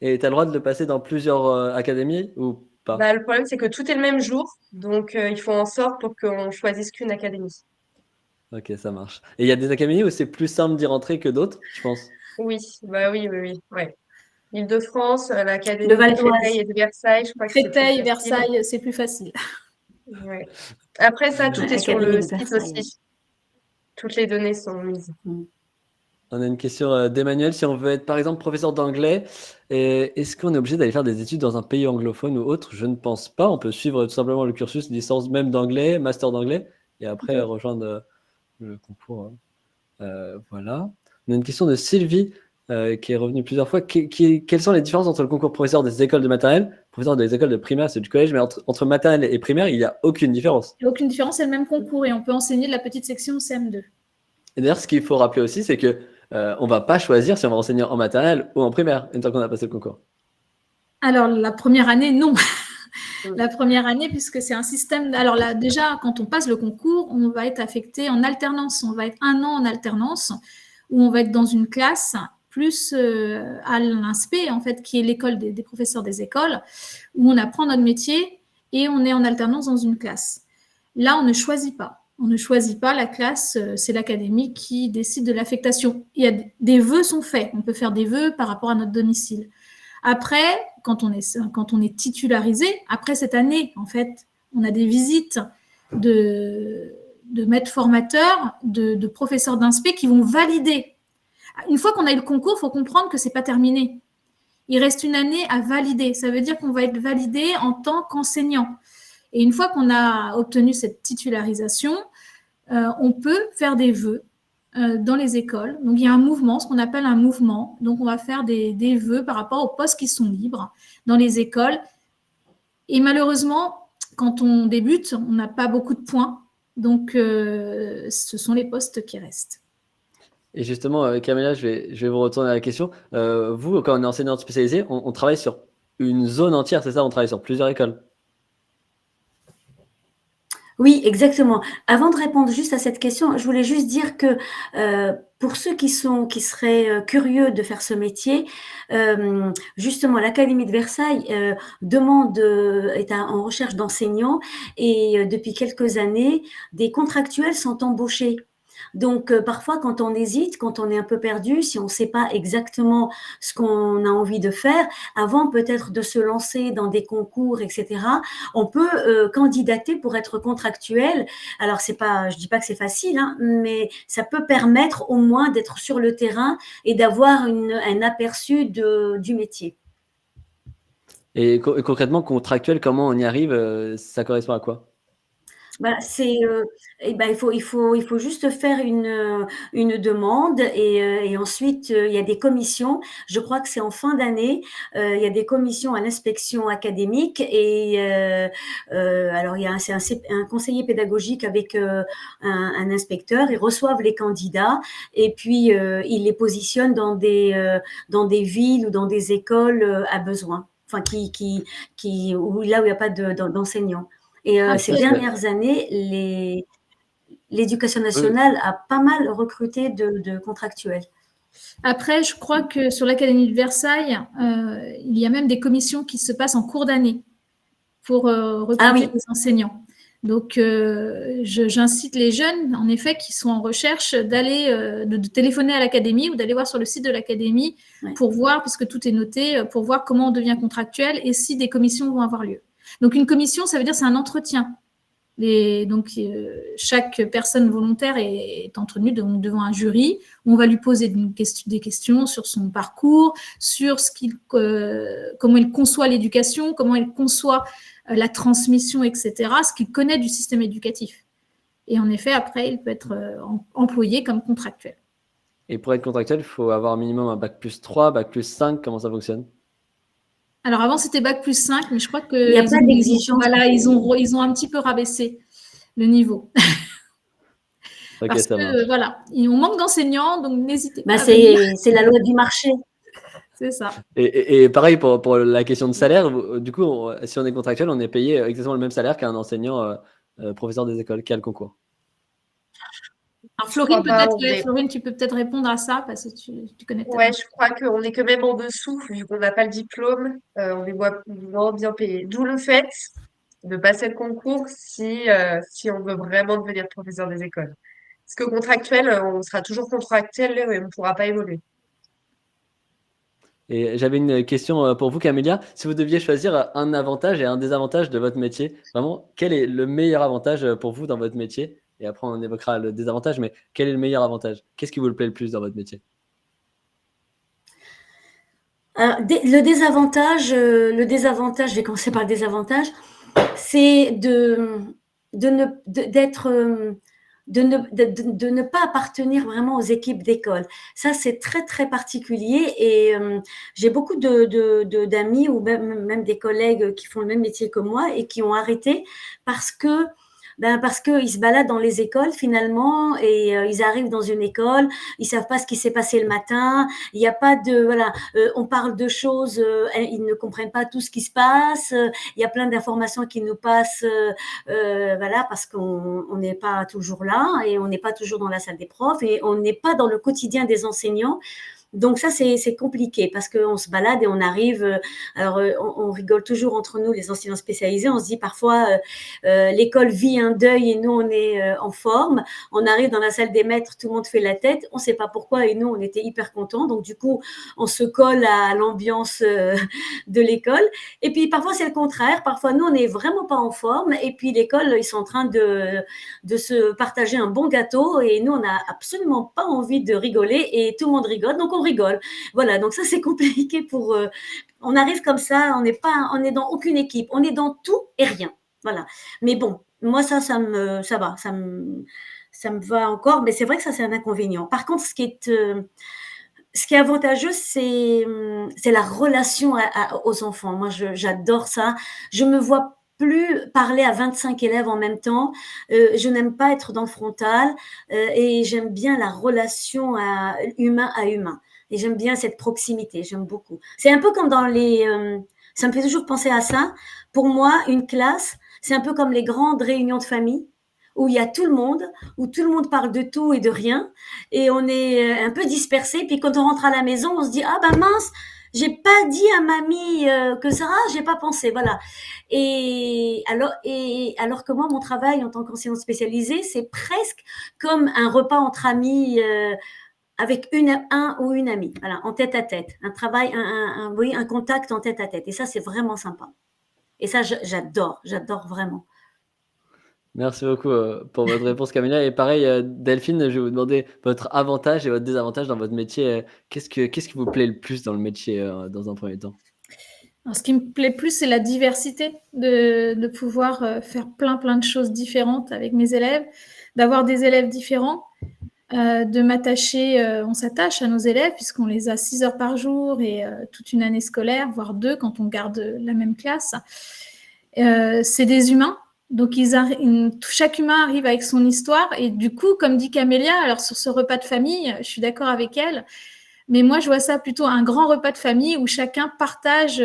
A: Et tu as le droit de le passer dans plusieurs académies ou pas?
B: Bah, le problème, c'est que tout est le même jour. Donc, il faut en sorte pour qu'on choisisse qu'une académie.
A: Ok, ça marche. Et il y a des académies où c'est plus simple d'y rentrer que d'autres, je pense.
B: Oui, bah oui, oui, oui. Ouais. Île-de-France,
D: Le
B: l'académie de
D: Val d'Oise.
B: Créteil et de Versailles, je crois que c'est plus
C: Créteil,
B: facile.
C: Versailles, c'est plus facile.
B: Ouais. Après ça, tout
D: Ouais,
B: est sur
D: Académie
B: le
D: de
B: site
D: Versailles.
B: aussi. Toutes les données sont mises.
D: Mm.
A: On a une question d'Emmanuel. Si on veut être, par exemple, professeur d'anglais, est-ce qu'on est obligé d'aller faire des études dans un pays anglophone ou autre? Je ne pense pas. On peut suivre tout simplement le cursus licence même d'anglais, master d'anglais, et après rejoindre le concours. Voilà. On a une question de Sylvie qui est revenue plusieurs fois. Quelles sont les différences entre le concours professeur des écoles de maternelle, professeur des écoles de primaire, c'est du collège, mais entre maternelle et primaire, il n'y a aucune différence.
C: Il n'y a aucune différence, c'est le même concours et on peut enseigner de la petite section au CM2.
A: Et d'ailleurs, ce qu'il faut rappeler aussi, c'est que on va pas choisir si on va enseigner en maternelle ou en primaire une fois qu'on a passé le concours.
C: Alors, la première année, non. La première année, puisque c'est un système. Alors là, déjà, quand on passe le concours, on va être affecté en alternance. On va être 1 an en alternance, où on va être dans une classe plus à l'INSPE, en fait, qui est l'école des professeurs des écoles, où on apprend notre métier et on est en alternance dans une classe. Là, on ne choisit pas. On ne choisit pas la classe, c'est l'académie qui décide de l'affectation. Des vœux sont faits. On peut faire des vœux par rapport à notre domicile. Après, quand on est titularisé, après cette année, en fait, on a des visites de maîtres formateurs, de professeurs d'INSPE qui vont valider. Une fois qu'on a eu le concours, il faut comprendre que ce n'est pas terminé. Il reste une année à valider. Ça veut dire qu'on va être validé en tant qu'enseignant. Et une fois qu'on a obtenu cette titularisation, on peut faire des vœux dans les écoles. Donc, il y a un mouvement, ce qu'on appelle un mouvement. Donc, on va faire des vœux par rapport aux postes qui sont libres dans les écoles. Et malheureusement, quand on débute, on n'a pas beaucoup de points. Donc, ce sont les postes qui restent.
A: Et justement, Camélia, je vais vous retourner à la question. Vous, quand on est enseignante spécialisée, on travaille sur une zone entière, c'est ça? On travaille sur plusieurs écoles.
D: Oui, exactement. Avant de répondre juste à cette question, je voulais juste dire que pour ceux qui seraient curieux de faire ce métier, justement, l'Académie de Versailles est en recherche d'enseignants et depuis quelques années, des contractuels sont embauchés. Donc, parfois, quand on hésite, quand on est un peu perdu, si on ne sait pas exactement ce qu'on a envie de faire, avant peut-être de se lancer dans des concours, etc., on peut candidater pour être contractuel. Alors, je dis pas que c'est facile, hein, mais ça peut permettre au moins d'être sur le terrain et d'avoir un aperçu du métier.
A: Et concrètement, contractuel, comment on y arrive? Ça correspond à quoi?
D: Il faut juste faire une demande et ensuite il y a des commissions. Je crois que c'est en fin d'année. Il y a des commissions à l'inspection académique et alors c'est un conseiller pédagogique avec un inspecteur. Ils reçoivent les candidats et puis ils les positionnent dans des villes ou dans des écoles à besoin. Enfin, là où il n'y a pas d'enseignants. Et ces dernières années, l'éducation nationale a pas mal recruté de contractuels.
C: Après, je crois que sur l'Académie de Versailles, il y a même des commissions qui se passent en cours d'année pour recruter des enseignants. Donc, j'incite les jeunes, en effet, qui sont en recherche, de téléphoner à l'Académie ou d'aller voir sur le site de l'Académie pour voir, puisque tout est noté, pour voir comment on devient contractuel et si des commissions vont avoir lieu. Donc, une commission, ça veut dire c'est un entretien. Chaque personne volontaire est entretenue devant un jury où on va lui poser des questions sur son parcours, sur comment il conçoit l'éducation, comment il conçoit la transmission, etc., ce qu'il connaît du système éducatif. Et en effet, après, il peut être employé comme contractuel.
A: Et pour être contractuel, il faut avoir minimum un bac plus 3, bac plus 5, comment ça fonctionne?
C: Alors avant, c'était bac plus 5, mais je crois
D: il n'y a pas d'exigence.
C: Voilà, ils ont un petit peu rabaissé le niveau. Parce que voilà, on manque d'enseignants, donc n'hésitez pas.
D: C'est la loi du marché.
C: C'est ça.
A: Et pareil pour la question de salaire, du coup, si on est contractuel, on est payé exactement le même salaire qu'un enseignant professeur des écoles qui a le concours.
C: Alors Florine, tu peux peut-être répondre à ça parce que tu connais peut-être.
B: Ouais, je crois qu'on est quand même en dessous, vu qu'on n'a pas le diplôme, on est moins bien payé. D'où le fait de passer le concours si on veut vraiment devenir professeur des écoles. Parce que contractuel, on sera toujours contractuel et on ne pourra pas évoluer.
A: Et j'avais une question pour vous, Camélia. Si vous deviez choisir un avantage et un désavantage de votre métier, vraiment, quel est le meilleur avantage pour vous dans votre métier? Et après, on évoquera le désavantage, mais quel est le meilleur avantage? Qu'est-ce qui vous plaît le plus dans votre métier?
D: Le désavantage, je vais commencer par le désavantage, c'est de ne pas appartenir vraiment aux équipes d'école. Ça, c'est très, très particulier et j'ai beaucoup d'amis ou même des collègues qui font le même métier que moi et qui ont arrêté parce que parce qu'ils se baladent dans les écoles finalement et ils arrivent dans une école, ils savent pas ce qui s'est passé le matin, il n'y a pas de voilà, on parle de choses, ils ne comprennent pas tout ce qui se passe, il y a plein d'informations qui nous passent, voilà, parce qu'on n'est pas toujours là et on n'est pas toujours dans la salle des profs et on n'est pas dans le quotidien des enseignants. Donc ça, c'est compliqué parce qu'on se balade et on arrive. Alors, on rigole toujours entre nous, les enseignants spécialisés. On se dit parfois, l'école vit un deuil et nous, on est en forme. On arrive dans la salle des maîtres, tout le monde fait la tête. On ne sait pas pourquoi et nous, on était hyper contents. Donc, du coup, on se colle à l'ambiance de l'école. Et puis, parfois, c'est le contraire. Parfois, nous, on n'est vraiment pas en forme. Et puis, l'école, ils sont en train de se partager un bon gâteau. Et nous, on n'a absolument pas envie de rigoler. Et tout le monde rigole. Donc, on rigole. Voilà, donc ça c'est compliqué pour. On arrive comme ça, on est dans aucune équipe, on est dans tout et rien. Voilà. Mais bon, moi ça va, ça me va encore. Mais c'est vrai que ça c'est un inconvénient. Par contre, ce qui est avantageux, c'est la relation aux enfants. Moi, j'adore ça. Je me vois plus parler à 25 élèves en même temps. Je n'aime pas être dans le frontal et j'aime bien la relation humain à humain. Et j'aime bien cette proximité, j'aime beaucoup. C'est un peu comme dans ça me fait toujours penser à ça. Pour moi, une classe, c'est un peu comme les grandes réunions de famille où il y a tout le monde, où tout le monde parle de tout et de rien, et on est un peu dispersé. Puis quand on rentre à la maison, on se dit ah ben mince, j'ai pas dit à mamie que ça, j'ai pas pensé, voilà. Et alors que moi, mon travail en tant qu'enseignante spécialisée, c'est presque comme un repas entre amis. Avec un ou une amie, voilà, en tête à tête, un travail, oui, un contact en tête à tête. Et ça, c'est vraiment sympa. Et ça, j'adore vraiment.
A: Merci beaucoup pour votre réponse, Camélia. Et pareil, Delphine, je vais vous demander votre avantage et votre désavantage dans votre métier. Qu'est-ce qui vous plaît le plus dans le métier dans un premier temps?
C: Alors, ce qui me plaît plus, c'est la diversité de pouvoir faire plein de choses différentes avec mes élèves, d'avoir des élèves différents. De m'attacher, on s'attache à nos élèves puisqu'on les a 6 heures par jour et toute une année scolaire, voire 2 quand on garde la même classe. C'est des humains, donc chaque humain arrive avec son histoire et du coup, comme dit Camélia, alors sur ce repas de famille, je suis d'accord avec elle, mais moi je vois ça plutôt un grand repas de famille où chacun partage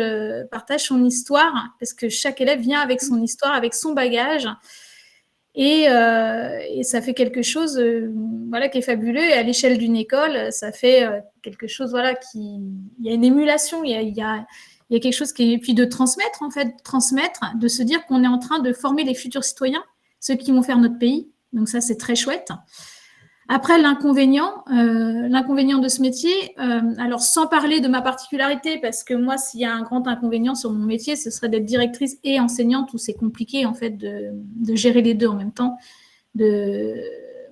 C: son histoire parce que chaque élève vient avec son histoire, avec son bagage. Et ça fait quelque chose voilà, qui est fabuleux. Et à l'échelle d'une école, ça fait quelque chose, voilà, il y a une émulation, il y a quelque chose qui est... Et puis de transmettre, en fait, de se dire qu'on est en train de former les futurs citoyens, ceux qui vont faire notre pays. Donc ça, c'est très chouette. Après, l'inconvénient de ce métier, alors sans parler de ma particularité, parce que moi, s'il y a un grand inconvénient sur mon métier, ce serait d'être directrice et enseignante, où c'est compliqué en fait de gérer les deux en même temps.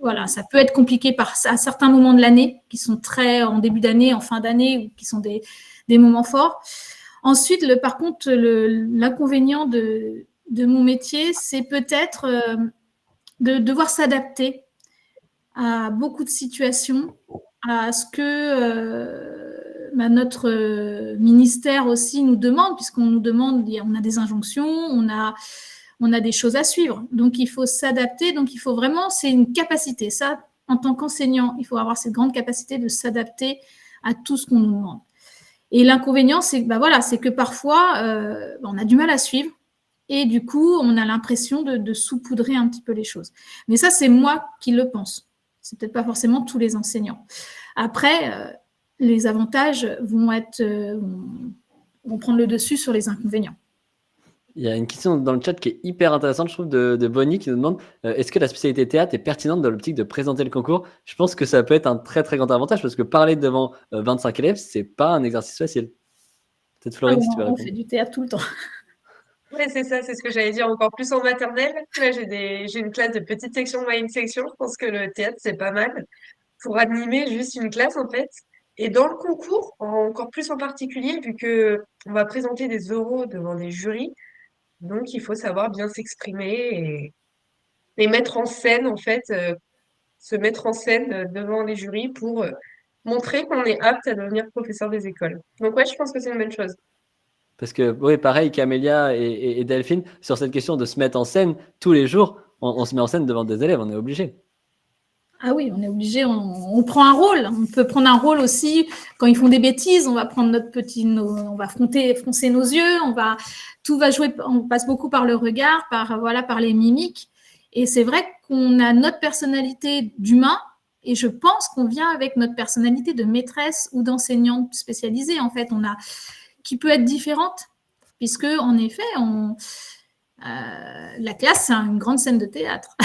C: Voilà, ça peut être compliqué à certains moments de l'année, qui sont très en début d'année, en fin d'année, ou qui sont des moments forts. Ensuite, par contre, l'inconvénient de mon métier, c'est peut-être de devoir s'adapter à beaucoup de situations, à ce que notre ministère aussi nous demande, puisqu'on nous demande, on a des injonctions, on a des choses à suivre. Donc, il faut s'adapter. Donc, il faut vraiment, c'est une capacité. Ça, en tant qu'enseignant, il faut avoir cette grande capacité de s'adapter à tout ce qu'on nous demande. Et l'inconvénient, c'est que parfois, on a du mal à suivre. Et du coup, on a l'impression de saupoudrer un petit peu les choses. Mais ça, c'est moi qui le pense. C'est peut-être pas forcément tous les enseignants. Après, les avantages vont prendre le dessus sur les inconvénients.
A: Il y a une question dans le chat qui est hyper intéressante, je trouve, de Bonnie qui nous demande est-ce que la spécialité théâtre est pertinente dans l'optique de présenter le concours? Je pense que ça peut être un très très grand avantage parce que parler devant 25 élèves, c'est pas un exercice facile. Peut-être Florine, si tu veux répondre.
C: On fait du théâtre tout le temps.
B: Oui, c'est ça, c'est ce que j'allais dire, encore plus en maternelle. Là, j'ai une classe de petite section, moyenne section. Je pense que le théâtre, c'est pas mal pour animer juste une classe, en fait. Et dans le concours, encore plus en particulier, vu que on va présenter des oraux devant des jurys, donc il faut savoir bien s'exprimer et mettre en scène, en fait, se mettre en scène devant les jurys pour montrer qu'on est apte à devenir professeur des écoles. Donc ouais, je pense que c'est une bonne chose.
A: Parce que, oui, pareil, Camélia et Delphine, sur cette question de se mettre en scène tous les jours, on se met en scène devant des élèves, on est obligé.
C: Ah oui, on est obligé, on prend un rôle. On peut prendre un rôle aussi quand ils font des bêtises. On va prendre on va froncer nos yeux. Tout va jouer. On passe beaucoup par le regard, par les mimiques. Et c'est vrai qu'on a notre personnalité d'humain. Et je pense qu'on vient avec notre personnalité de maîtresse ou d'enseignante spécialisée. En fait, qui peut être différente, puisque en effet, la classe, c'est une grande scène de théâtre.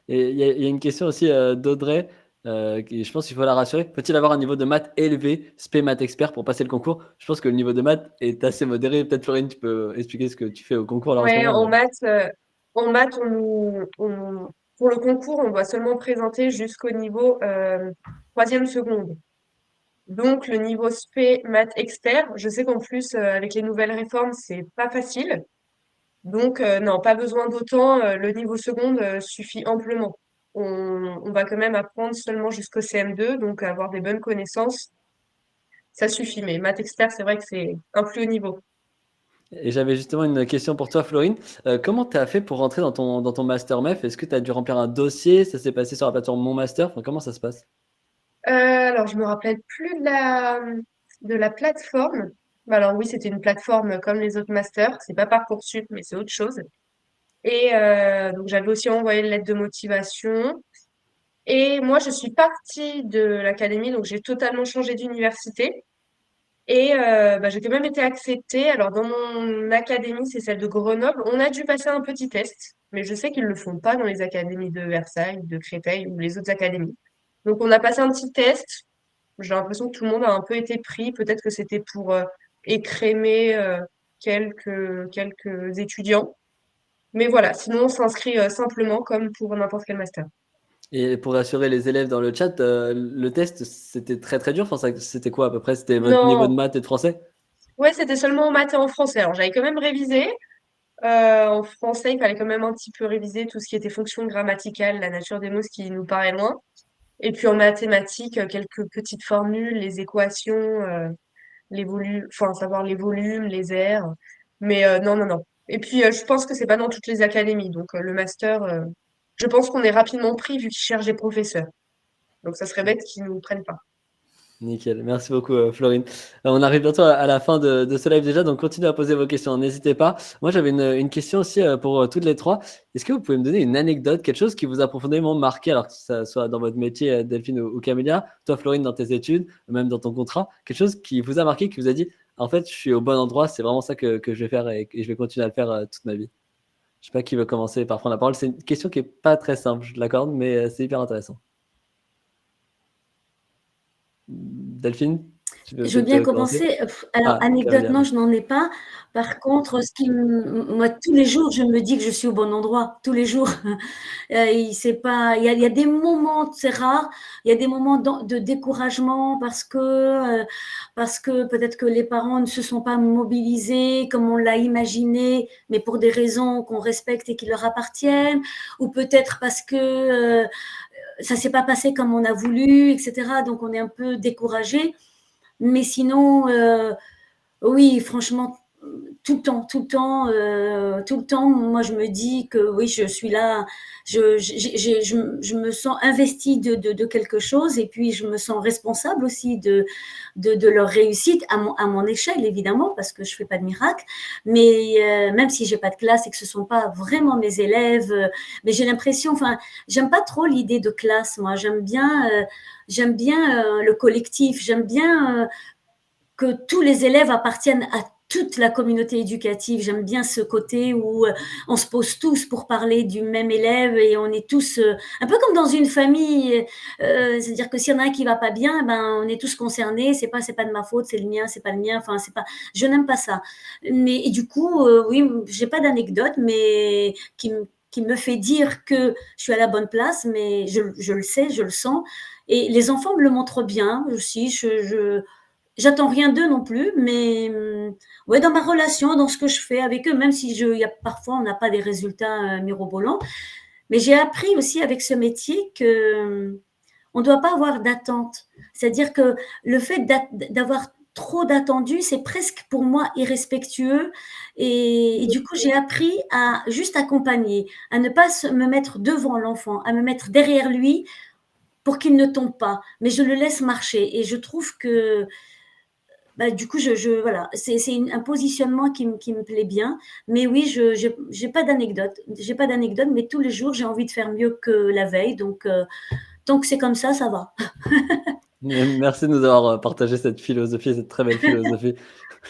A: Et il y a une question aussi d'Audrey, je pense qu'il faut la rassurer. Faut-il avoir un niveau de maths élevé, spé maths expert, pour passer le concours? Je pense que le niveau de maths est assez modéré. Peut-être, Florine, tu peux expliquer ce que tu fais au concours là en ce
B: Ouais,
A: moment.
B: en maths, pour le concours, on doit seulement présenter jusqu'au niveau troisième seconde. Donc, le niveau spé maths expert, je sais qu'en plus, avec les nouvelles réformes, c'est pas facile. Donc, non, pas besoin d'autant. Le niveau seconde suffit amplement. On va quand même apprendre seulement jusqu'au CM2, donc avoir des bonnes connaissances, ça suffit. Mais maths expert, c'est vrai que c'est un plus haut niveau.
A: Et j'avais justement une question pour toi, Florine. Comment tu as fait pour rentrer dans ton master MEF? Est-ce que tu as dû remplir un dossier? Ça s'est passé sur la plateforme Mon Master? Enfin, comment ça se passe?
B: Alors, je me rappelle plus de la plateforme. Bah, alors oui, c'était une plateforme comme les autres masters. C'est pas Parcoursup, mais c'est autre chose. Et donc, j'avais aussi envoyé une lettre de motivation. Et moi, je suis partie de l'académie, donc j'ai totalement changé d'université. Et bah, j'ai quand même été acceptée. Alors, dans mon académie, c'est celle de Grenoble. On a dû passer un petit test, mais je sais qu'ils le font pas dans les académies de Versailles, de Créteil ou les autres académies. Donc, on a passé un petit test. J'ai l'impression que tout le monde a un peu été pris. Peut-être que c'était pour écrémer quelques étudiants. Mais voilà, sinon, on s'inscrit simplement comme pour n'importe quel master.
A: Et pour rassurer les élèves dans le chat, le test, c'était très très dur. Enfin, c'était quoi à peu près? C'était votre niveau de
B: Non,
A: maths et de français?
B: ouais, c'était seulement en maths et en français. Alors, j'avais quand même révisé. En français, il fallait quand même un petit peu réviser tout ce qui était fonction grammaticale, la nature des mots, ce qui nous paraît loin. Et puis en mathématiques, quelques petites formules, les équations, enfin, savoir les volumes, les aires. Mais non, non, non. Et puis, je pense que c'est pas dans toutes les académies. Donc, le master, je pense qu'on est rapidement pris vu qu'ils cherchent des professeurs. Donc, ça serait bête qu'ils nous prennent pas.
A: Nickel, merci beaucoup Florine. On arrive bientôt à la fin de ce live déjà, donc continuez à poser vos questions, n'hésitez pas. Moi j'avais une question aussi pour toutes les trois. Est-ce que vous pouvez me donner une anecdote, quelque chose qui vous a profondément marqué, alors que ça soit dans votre métier Delphine ou Camélia, toi Florine dans tes études, même dans ton contrat, quelque chose qui vous a marqué, qui vous a dit en fait je suis au bon endroit, c'est vraiment ça que je vais faire et je vais continuer à le faire toute ma vie. Je sais pas qui veut commencer par prendre la parole, c'est une question qui est pas très simple, je l'accorde, mais c'est hyper intéressant. Delphine, tu veux
D: Je veux bien
A: peut-être commencer?
D: commencer. Alors,
A: Ah,
D: anecdote,
A: Camélia.
D: non, je n'en ai pas. Par contre, moi, tous les jours, je me dis que je suis au bon endroit. Tous les jours. Il y a des moments, c'est rare, il y a des moments de découragement parce que peut-être que les parents ne se sont pas mobilisés comme on l'a imaginé, mais pour des raisons qu'on respecte et qui leur appartiennent, ou peut-être parce que ça s'est pas passé comme on a voulu, etc. Donc, on est un peu découragé. Mais sinon, oui, franchement, tout le temps, moi je me dis que oui, je suis là, je me sens investie de quelque chose et puis je me sens responsable aussi de leur réussite à mon échelle, évidemment, parce que je fais pas de miracle. Mais même si j'ai pas de classe et que ce sont pas vraiment mes élèves, mais j'ai l'impression, enfin, j'aime pas trop l'idée de classe, moi. J'aime bien le collectif, j'aime bien que tous les élèves appartiennent à toute la communauté éducative. J'aime bien ce côté où on se pose tous pour parler du même élève et on est tous un peu comme dans une famille. C'est-à-dire que s'il y en a un qui va pas bien, ben on est tous concernés. C'est pas de ma faute, c'est le mien, c'est pas le mien. Enfin c'est pas. Je n'aime pas ça. Mais et du coup, oui, j'ai pas d'anecdote, mais qui me fait dire que je suis à la bonne place, mais je le sais, je le sens. Et les enfants me le montrent bien aussi. J'attends rien d'eux non plus, mais ouais, dans ma relation, dans ce que je fais avec eux, même si parfois on n'a pas des résultats mirobolants, Mais j'ai appris aussi avec ce métier que on ne doit pas avoir d'attente. C'est-à-dire que le fait d'avoir trop d'attendus, c'est presque pour moi irrespectueux. Et du coup, j'ai appris à juste accompagner, à ne pas me mettre devant l'enfant, à me mettre derrière lui pour qu'il ne tombe pas. Mais je le laisse marcher. Et je trouve que bah, du coup, voilà, c'est un positionnement qui me plaît bien. Mais oui, je n'ai pas d'anecdote. J'ai pas d'anecdote, mais tous les jours, j'ai envie de faire mieux que la veille. Donc, tant que c'est comme ça va.
A: Merci de nous avoir partagé cette philosophie, cette très belle philosophie.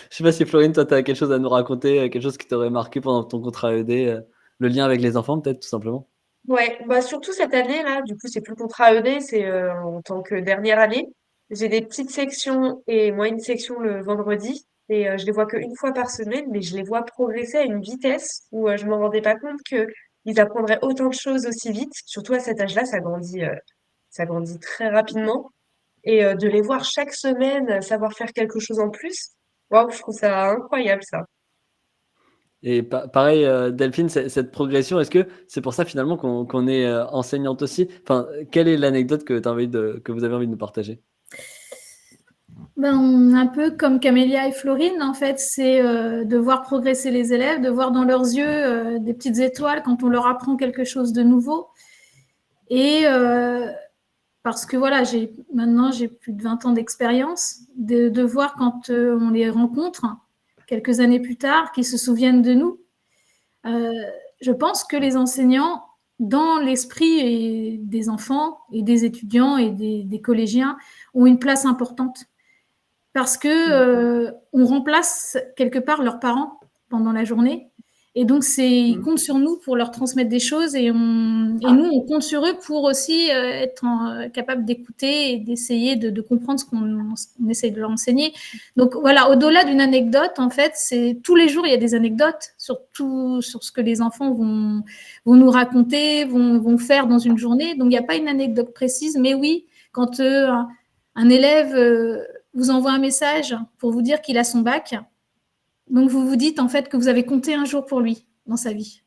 A: Je sais pas si Florine, toi, tu as quelque chose à nous raconter, quelque chose qui t'aurait marqué pendant ton contrat ED, le lien avec les enfants, peut-être, tout simplement.
B: Ouais, bah surtout cette année-là, du coup, c'est plus le contrat ED, c'est en tant que dernière année. J'ai des petites sections et moi une section le vendredi et je les vois qu'une fois par semaine, mais je les vois progresser à une vitesse où je me rendais pas compte que ils apprendraient autant de choses aussi vite. Surtout à cet âge-là, ça grandit très rapidement et de les voir chaque semaine savoir faire quelque chose en plus, waouh, je trouve ça incroyable ça.
A: Et pareil, Delphine, cette progression, est-ce que c'est pour ça finalement qu'on est enseignante aussi? Enfin, quelle est l'anecdote que vous avez envie de nous partager?
C: Ben, un peu comme Camélia et Florine, en fait, c'est de voir progresser les élèves, de voir dans leurs yeux des petites étoiles quand on leur apprend quelque chose de nouveau. Et parce que voilà, maintenant j'ai plus de 20 ans d'expérience, de voir quand on les rencontre quelques années plus tard, qu'ils se souviennent de nous. Je pense que les enseignants, dans l'esprit des enfants et des étudiants et des collégiens, ont une place importante parce que on remplace quelque part leurs parents pendant la journée. Et donc, ils comptent sur nous pour leur transmettre des choses et nous, on compte sur eux pour aussi être capable d'écouter et d'essayer de comprendre ce qu'on essaye de leur enseigner. Donc, voilà, au-delà d'une anecdote, en fait, c'est tous les jours, il y a des anecdotes sur ce que les enfants vont nous raconter, vont faire dans une journée. Donc, il n'y a pas une anecdote précise, mais oui, quand un élève vous envoie un message pour vous dire qu'il a son bac, donc vous vous dites en fait que vous avez compté un jour pour lui dans sa vie.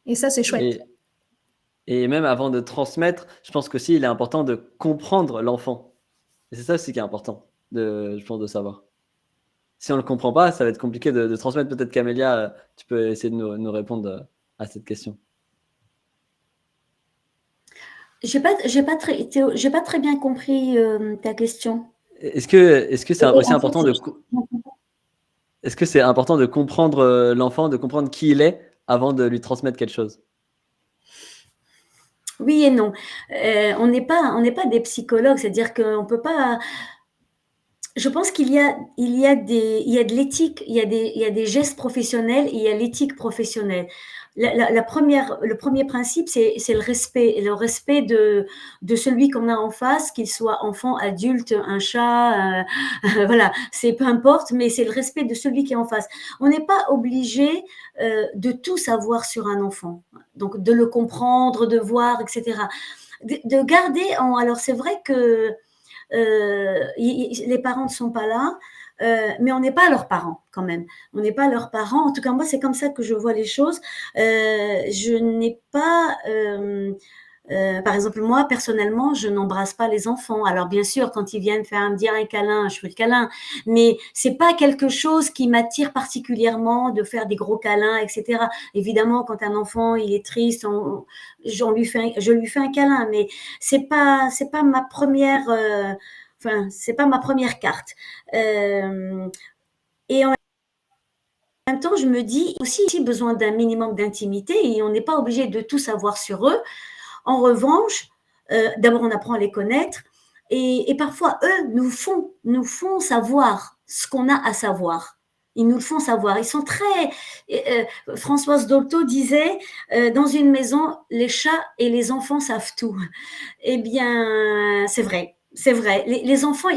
C: Et ça, c'est chouette.
A: Et même avant de transmettre, je pense qu'aussi il est important de comprendre l'enfant. Et c'est ça aussi qui est important, je pense, de savoir. Si on ne le comprend pas, ça va être compliqué de transmettre. Peut-être Camélia, tu peux essayer de nous répondre à cette question.
D: J'ai pas très bien compris ta question.
A: Est-ce que c'est aussi
D: En fait,
A: important est-ce que c'est important de comprendre l'enfant, de comprendre qui il est avant de lui transmettre quelque chose?
D: oui et non. On n'est pas des psychologues, c'est-à-dire qu'on peut pas. Je pense il y a de l'éthique, il y a des gestes professionnels et il y a l'éthique professionnelle. Le premier principe, c'est le respect de celui qu'on a en face, qu'il soit enfant, adulte, un chat, voilà, c'est peu importe, mais c'est le respect de celui qui est en face. On n'est pas obligé de tout savoir sur un enfant, donc de le comprendre, de voir, etc. De garder alors c'est vrai que les parents ne sont pas là, mais on n'est pas leurs parents quand même. On n'est pas leurs parents. En tout cas, moi, c'est comme ça que je vois les choses. Je n'ai pas. Par exemple, moi, personnellement, je n'embrasse pas les enfants. Alors, bien sûr, quand ils viennent me dire un câlin, je fais le câlin. Mais c'est pas quelque chose qui m'attire particulièrement de faire des gros câlins, etc. Évidemment, quand un enfant il est triste, je lui fais un câlin. Mais c'est pas ma première. C'est pas ma première carte. Et en même temps, je me dis aussi besoin d'un minimum d'intimité et on n'est pas obligé de tout savoir sur eux. En revanche, d'abord, on apprend à les connaître et parfois, eux nous font savoir ce qu'on a à savoir. Ils nous le font savoir. Ils sont très. Françoise Dolto disait dans une maison, les chats et les enfants savent tout. Eh bien, c'est vrai. C'est vrai. Les enfants,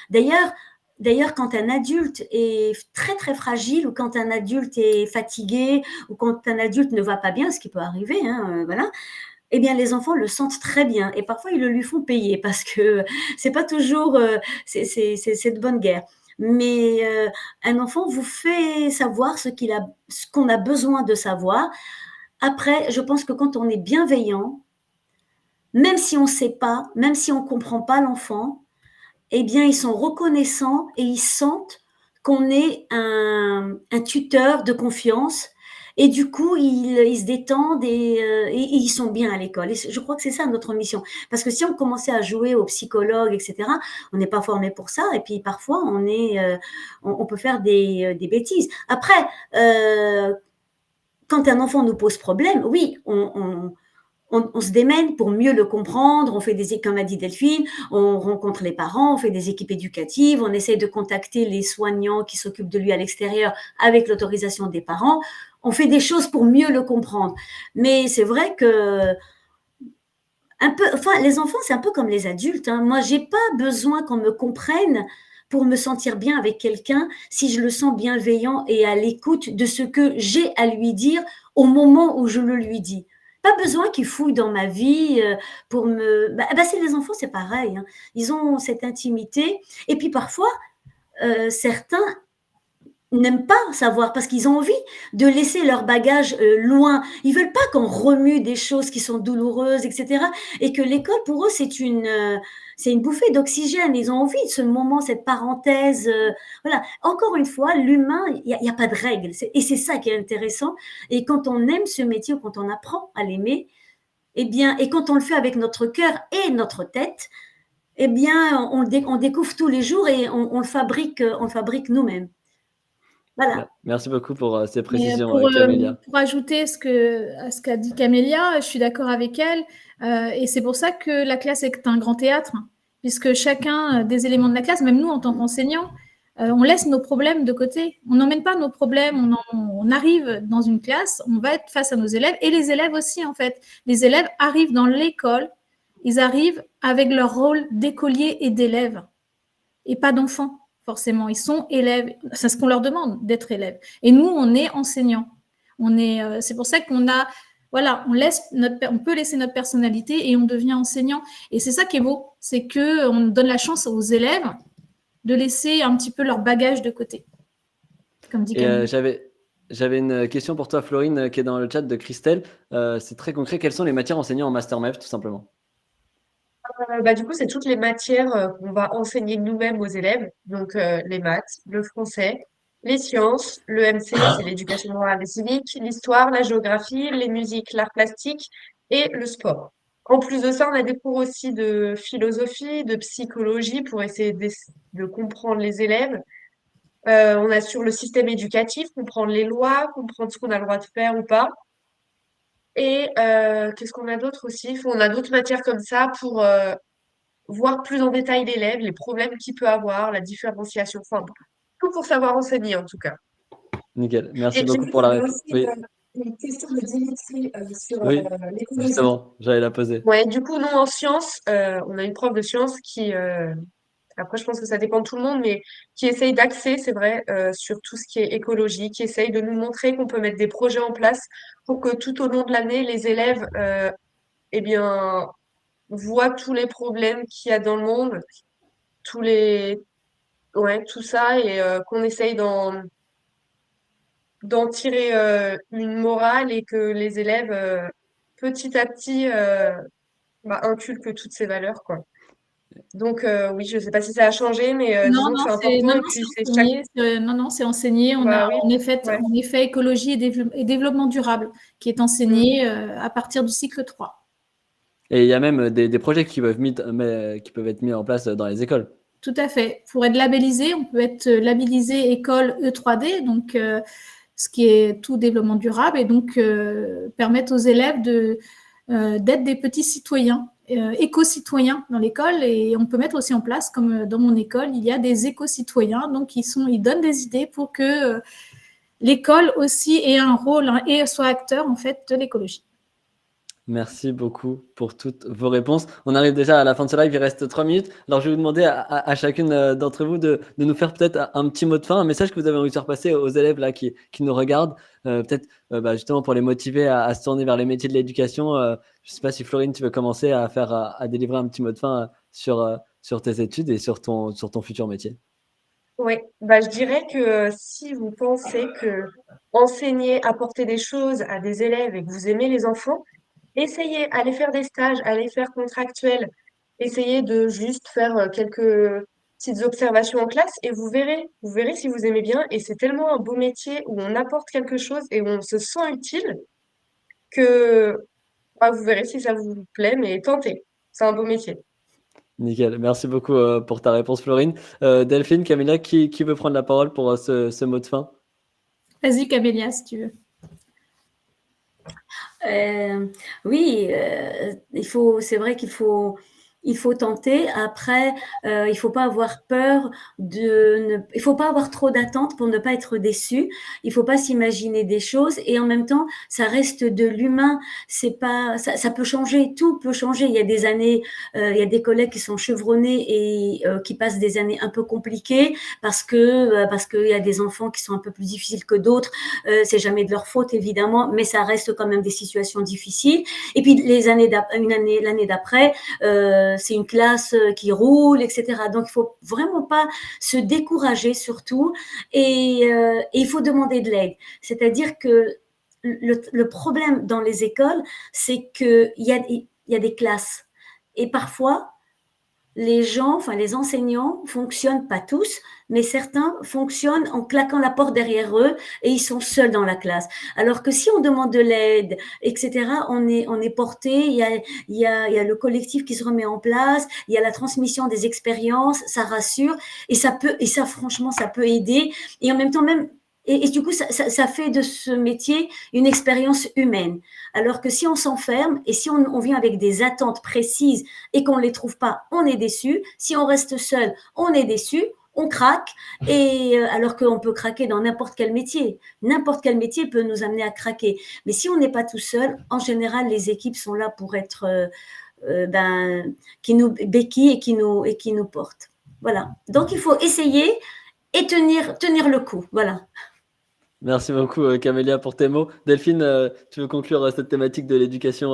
D: d'ailleurs, D'ailleurs, quand un adulte est très très fragile ou quand un adulte est fatigué ou quand un adulte ne va pas bien, ce qui peut arriver, hein, voilà, eh bien, les enfants le sentent très bien et parfois ils le lui font payer parce que c'est pas toujours, c'est de bonne guerre. Mais un enfant vous fait savoir ce qu'on a besoin de savoir après, je pense que quand on est bienveillant, même si on ne sait pas, même si on ne comprend pas l'enfant, eh bien, ils sont reconnaissants et ils sentent qu'on est un tuteur de confiance. Et du coup, ils se détendent et ils sont bien à l'école. Et je crois que c'est ça notre mission. Parce que si on commençait à jouer aux psychologues, etc., on n'est pas formé pour ça. Et puis parfois, on peut faire des bêtises. Après, quand un enfant nous pose problème, oui, on se démène pour mieux le comprendre, on fait comme a dit Delphine, on rencontre les parents, on fait des équipes éducatives, on essaie de contacter les soignants qui s'occupent de lui à l'extérieur avec l'autorisation des parents, on fait des choses pour mieux le comprendre. Mais c'est vrai que les enfants, c'est un peu comme les adultes, hein. Moi, j'ai pas besoin qu'on me comprenne pour me sentir bien avec quelqu'un si je le sens bienveillant et à l'écoute de ce que j'ai à lui dire au moment où je le lui dis. Pas besoin qu'il fouille dans ma vie pour me. C'est les enfants, c'est pareil, hein. Ils ont cette intimité. Et puis parfois, certains n'aiment pas savoir parce qu'ils ont envie de laisser leur bagage loin. Ils veulent pas qu'on remue des choses qui sont douloureuses, etc. Et que l'école, pour eux, c'est une bouffée d'oxygène. Ils ont envie de ce moment, cette parenthèse. Voilà. Encore une fois, l'humain, il y a pas de règles. Et c'est ça qui est intéressant. Et quand on aime ce métier ou quand on apprend à l'aimer, eh bien, et quand on le fait avec notre cœur et notre tête, eh bien, on découvre tous les jours et on le fabrique nous-mêmes. Voilà.
A: Merci beaucoup pour ces précisions,
C: pour
A: Camélia.
C: pour ajouter à ce qu'a dit Camélia, je suis d'accord avec elle. Et c'est pour ça que la classe est un grand théâtre, puisque chacun des éléments de la classe, même nous en tant qu'enseignants, on laisse nos problèmes de côté. On n'emmène pas nos problèmes. On arrive dans une classe, on va être face à nos élèves et les élèves aussi, en fait. Les élèves arrivent dans l'école, ils arrivent avec leur rôle d'écolier et d'élève et pas d'enfants. Forcément, ils sont élèves. C'est ce qu'on leur demande, d'être élèves. Et nous, on est enseignants. C'est pour ça on peut laisser notre personnalité et on devient enseignant. Et c'est ça qui est beau, c'est qu'on donne la chance aux élèves de laisser un petit peu leur bagage de côté. Comme dit Camille.
A: J'avais une question pour toi, Florine, qui est dans le chat de Christelle. C'est très concret. Quelles sont les matières enseignées en Master MEF, tout simplement?
B: Du coup, c'est toutes les matières qu'on va enseigner nous-mêmes aux élèves. Donc, les maths, le français, les sciences, le MC, c'est l'éducation morale et civique, l'histoire, la géographie, les musiques, l'art plastique et le sport. En plus de ça, on a des cours aussi de philosophie, de psychologie pour essayer de comprendre les élèves. On a sur le système éducatif, comprendre les lois, comprendre ce qu'on a le droit de faire ou pas. Et qu'est-ce qu'on a d'autre aussi? On a d'autres matières comme ça pour voir plus en détail l'élève, les problèmes qu'il peut avoir, la différenciation. Enfin, tout pour savoir enseigner en tout cas.
A: Nickel. Merci
B: Et j'ai
A: beaucoup
B: vu
A: pour la
B: qu'il y avait
A: réponse.
B: aussi
A: Oui,
B: une question de Dimitri sur
A: oui,
B: l'écologie.
A: justement, j'allais la poser.
B: Ouais, du coup, nous en sciences, on a une prof de sciences qui, après je pense que ça dépend de tout le monde, mais qui essaye d'axer, c'est vrai, sur tout ce qui est écologie, qui essaye de nous montrer qu'on peut mettre des projets en place pour que tout au long de l'année, les élèves, eh bien, voient tous les problèmes qu'il y a dans le monde, tout ça, et qu'on essaye d'en tirer une morale et que les élèves, petit à petit, inculquent toutes ces valeurs, quoi. Donc, oui, je sais pas si ça a changé, mais disons que c'est important. Et puis, c'est chaque.
C: C'est enseigné. On a
B: Oui,
C: en effet écologie et développement durable qui est enseigné à partir du cycle 3.
A: Et il y a même des projets qui peuvent être mis en place dans les écoles.
C: Tout à fait. Pour être labellisé, on peut être labellisé école E3D, donc ce qui est tout développement durable, et donc permettre aux élèves d'être des petits citoyens, éco-citoyens dans l'école. Et on peut mettre aussi en place, comme dans mon école, il y a des éco-citoyens, donc ils donnent des idées pour que l'école aussi ait un rôle et soit acteur en fait de l'écologie.
A: Merci beaucoup pour toutes vos réponses. On arrive déjà à la fin de ce live, il reste 3 minutes. Alors, je vais vous demander à chacune d'entre vous de nous faire peut-être un petit mot de fin, un message que vous avez envie de faire passer aux élèves là, qui nous regardent, peut-être justement pour les motiver à se tourner vers les métiers de l'éducation. Je ne sais pas si Florine, tu veux commencer à délivrer un petit mot de fin sur tes études et sur ton futur métier.
B: Oui, bah, je dirais que si vous pensez que enseigner, apporter des choses à des élèves et que vous aimez les enfants, essayez, allez faire des stages, allez faire contractuels, essayez de juste faire quelques petites observations en classe et vous verrez si vous aimez bien. Et c'est tellement un beau métier où on apporte quelque chose et où on se sent utile que bah, vous verrez si ça vous plaît, mais tentez. C'est un beau métier.
A: Nickel. Merci beaucoup pour ta réponse, Florine. Delphine, Camilla, qui veut prendre la parole pour ce mot de fin?
C: Vas-y, Camélia, si tu veux.
D: Oui, c'est vrai il faut tenter. Après, il faut pas avoir peur il faut pas avoir trop d'attentes pour ne pas être déçu. Il faut pas s'imaginer des choses et en même temps, ça reste de l'humain. C'est pas, ça peut changer, tout peut changer. Il y a des années, il y a des collègues qui sont chevronnés et qui passent des années un peu compliquées parce qu'il y a des enfants qui sont un peu plus difficiles que d'autres. C'est jamais de leur faute évidemment, mais ça reste quand même des situations difficiles. Et puis l'année d'après, c'est une classe qui roule, etc. Donc il faut vraiment pas se décourager surtout, et il faut demander de l'aide. C'est-à-dire que le problème dans les écoles, c'est qu'il y a des classes et parfois les gens, enfin les enseignants fonctionnent pas tous, mais certains fonctionnent en claquant la porte derrière eux et ils sont seuls dans la classe. Alors que si on demande de l'aide, etc., on est porté, il y a le collectif qui se remet en place, il y a la transmission des expériences, ça rassure et ça franchement, ça peut aider. Et en même temps, même, et du coup, ça fait de ce métier une expérience humaine. Alors que si on s'enferme et si on vient avec des attentes précises et qu'on ne les trouve pas, on est déçu. Si on reste seul, on est déçu, on craque, et alors qu'on peut craquer dans n'importe quel métier. N'importe quel métier peut nous amener à craquer. Mais si on n'est pas tout seul, en général, les équipes sont là pour être qui nous béquillent et qui nous portent. Voilà. Donc il faut essayer et tenir le coup. Voilà.
A: Merci beaucoup, Camélia, pour tes mots. Delphine, tu veux conclure cette thématique de l'éducation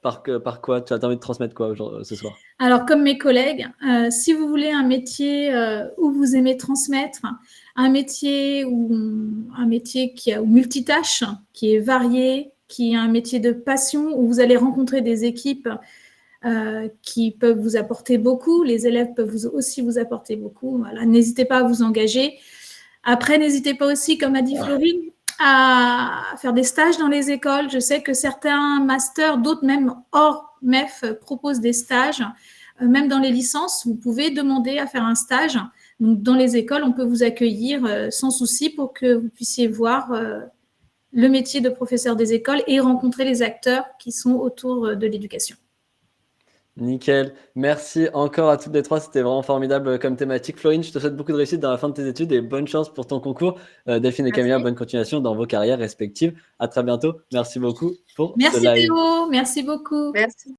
A: par quoi? Tu as envie de transmettre quoi ce soir?
C: Alors, comme mes collègues, si vous voulez un métier où vous aimez transmettre, un métier qui a multitâche, qui est varié, qui est un métier de passion, où vous allez rencontrer des équipes qui peuvent vous apporter beaucoup, les élèves peuvent aussi vous apporter beaucoup. Voilà, n'hésitez pas à vous engager. Après, n'hésitez pas aussi, comme a dit Florine, à faire des stages dans les écoles. Je sais que certains masters, d'autres même hors MEF, proposent des stages. Même dans les licences, vous pouvez demander à faire un stage. Donc, dans les écoles, on peut vous accueillir sans souci pour que vous puissiez voir le métier de professeur des écoles et rencontrer les acteurs qui sont autour de l'éducation.
A: Nickel. Merci encore à toutes les trois. C'était vraiment formidable comme thématique. Florine, je te souhaite beaucoup de réussite dans la fin de tes études et bonne chance pour ton concours. Delphine et Camilla,
B: Merci.
A: bonne continuation dans vos carrières respectives. À très bientôt. Merci beaucoup pour ce
C: Merci
A: live.
C: Théo, merci beaucoup.
B: Merci.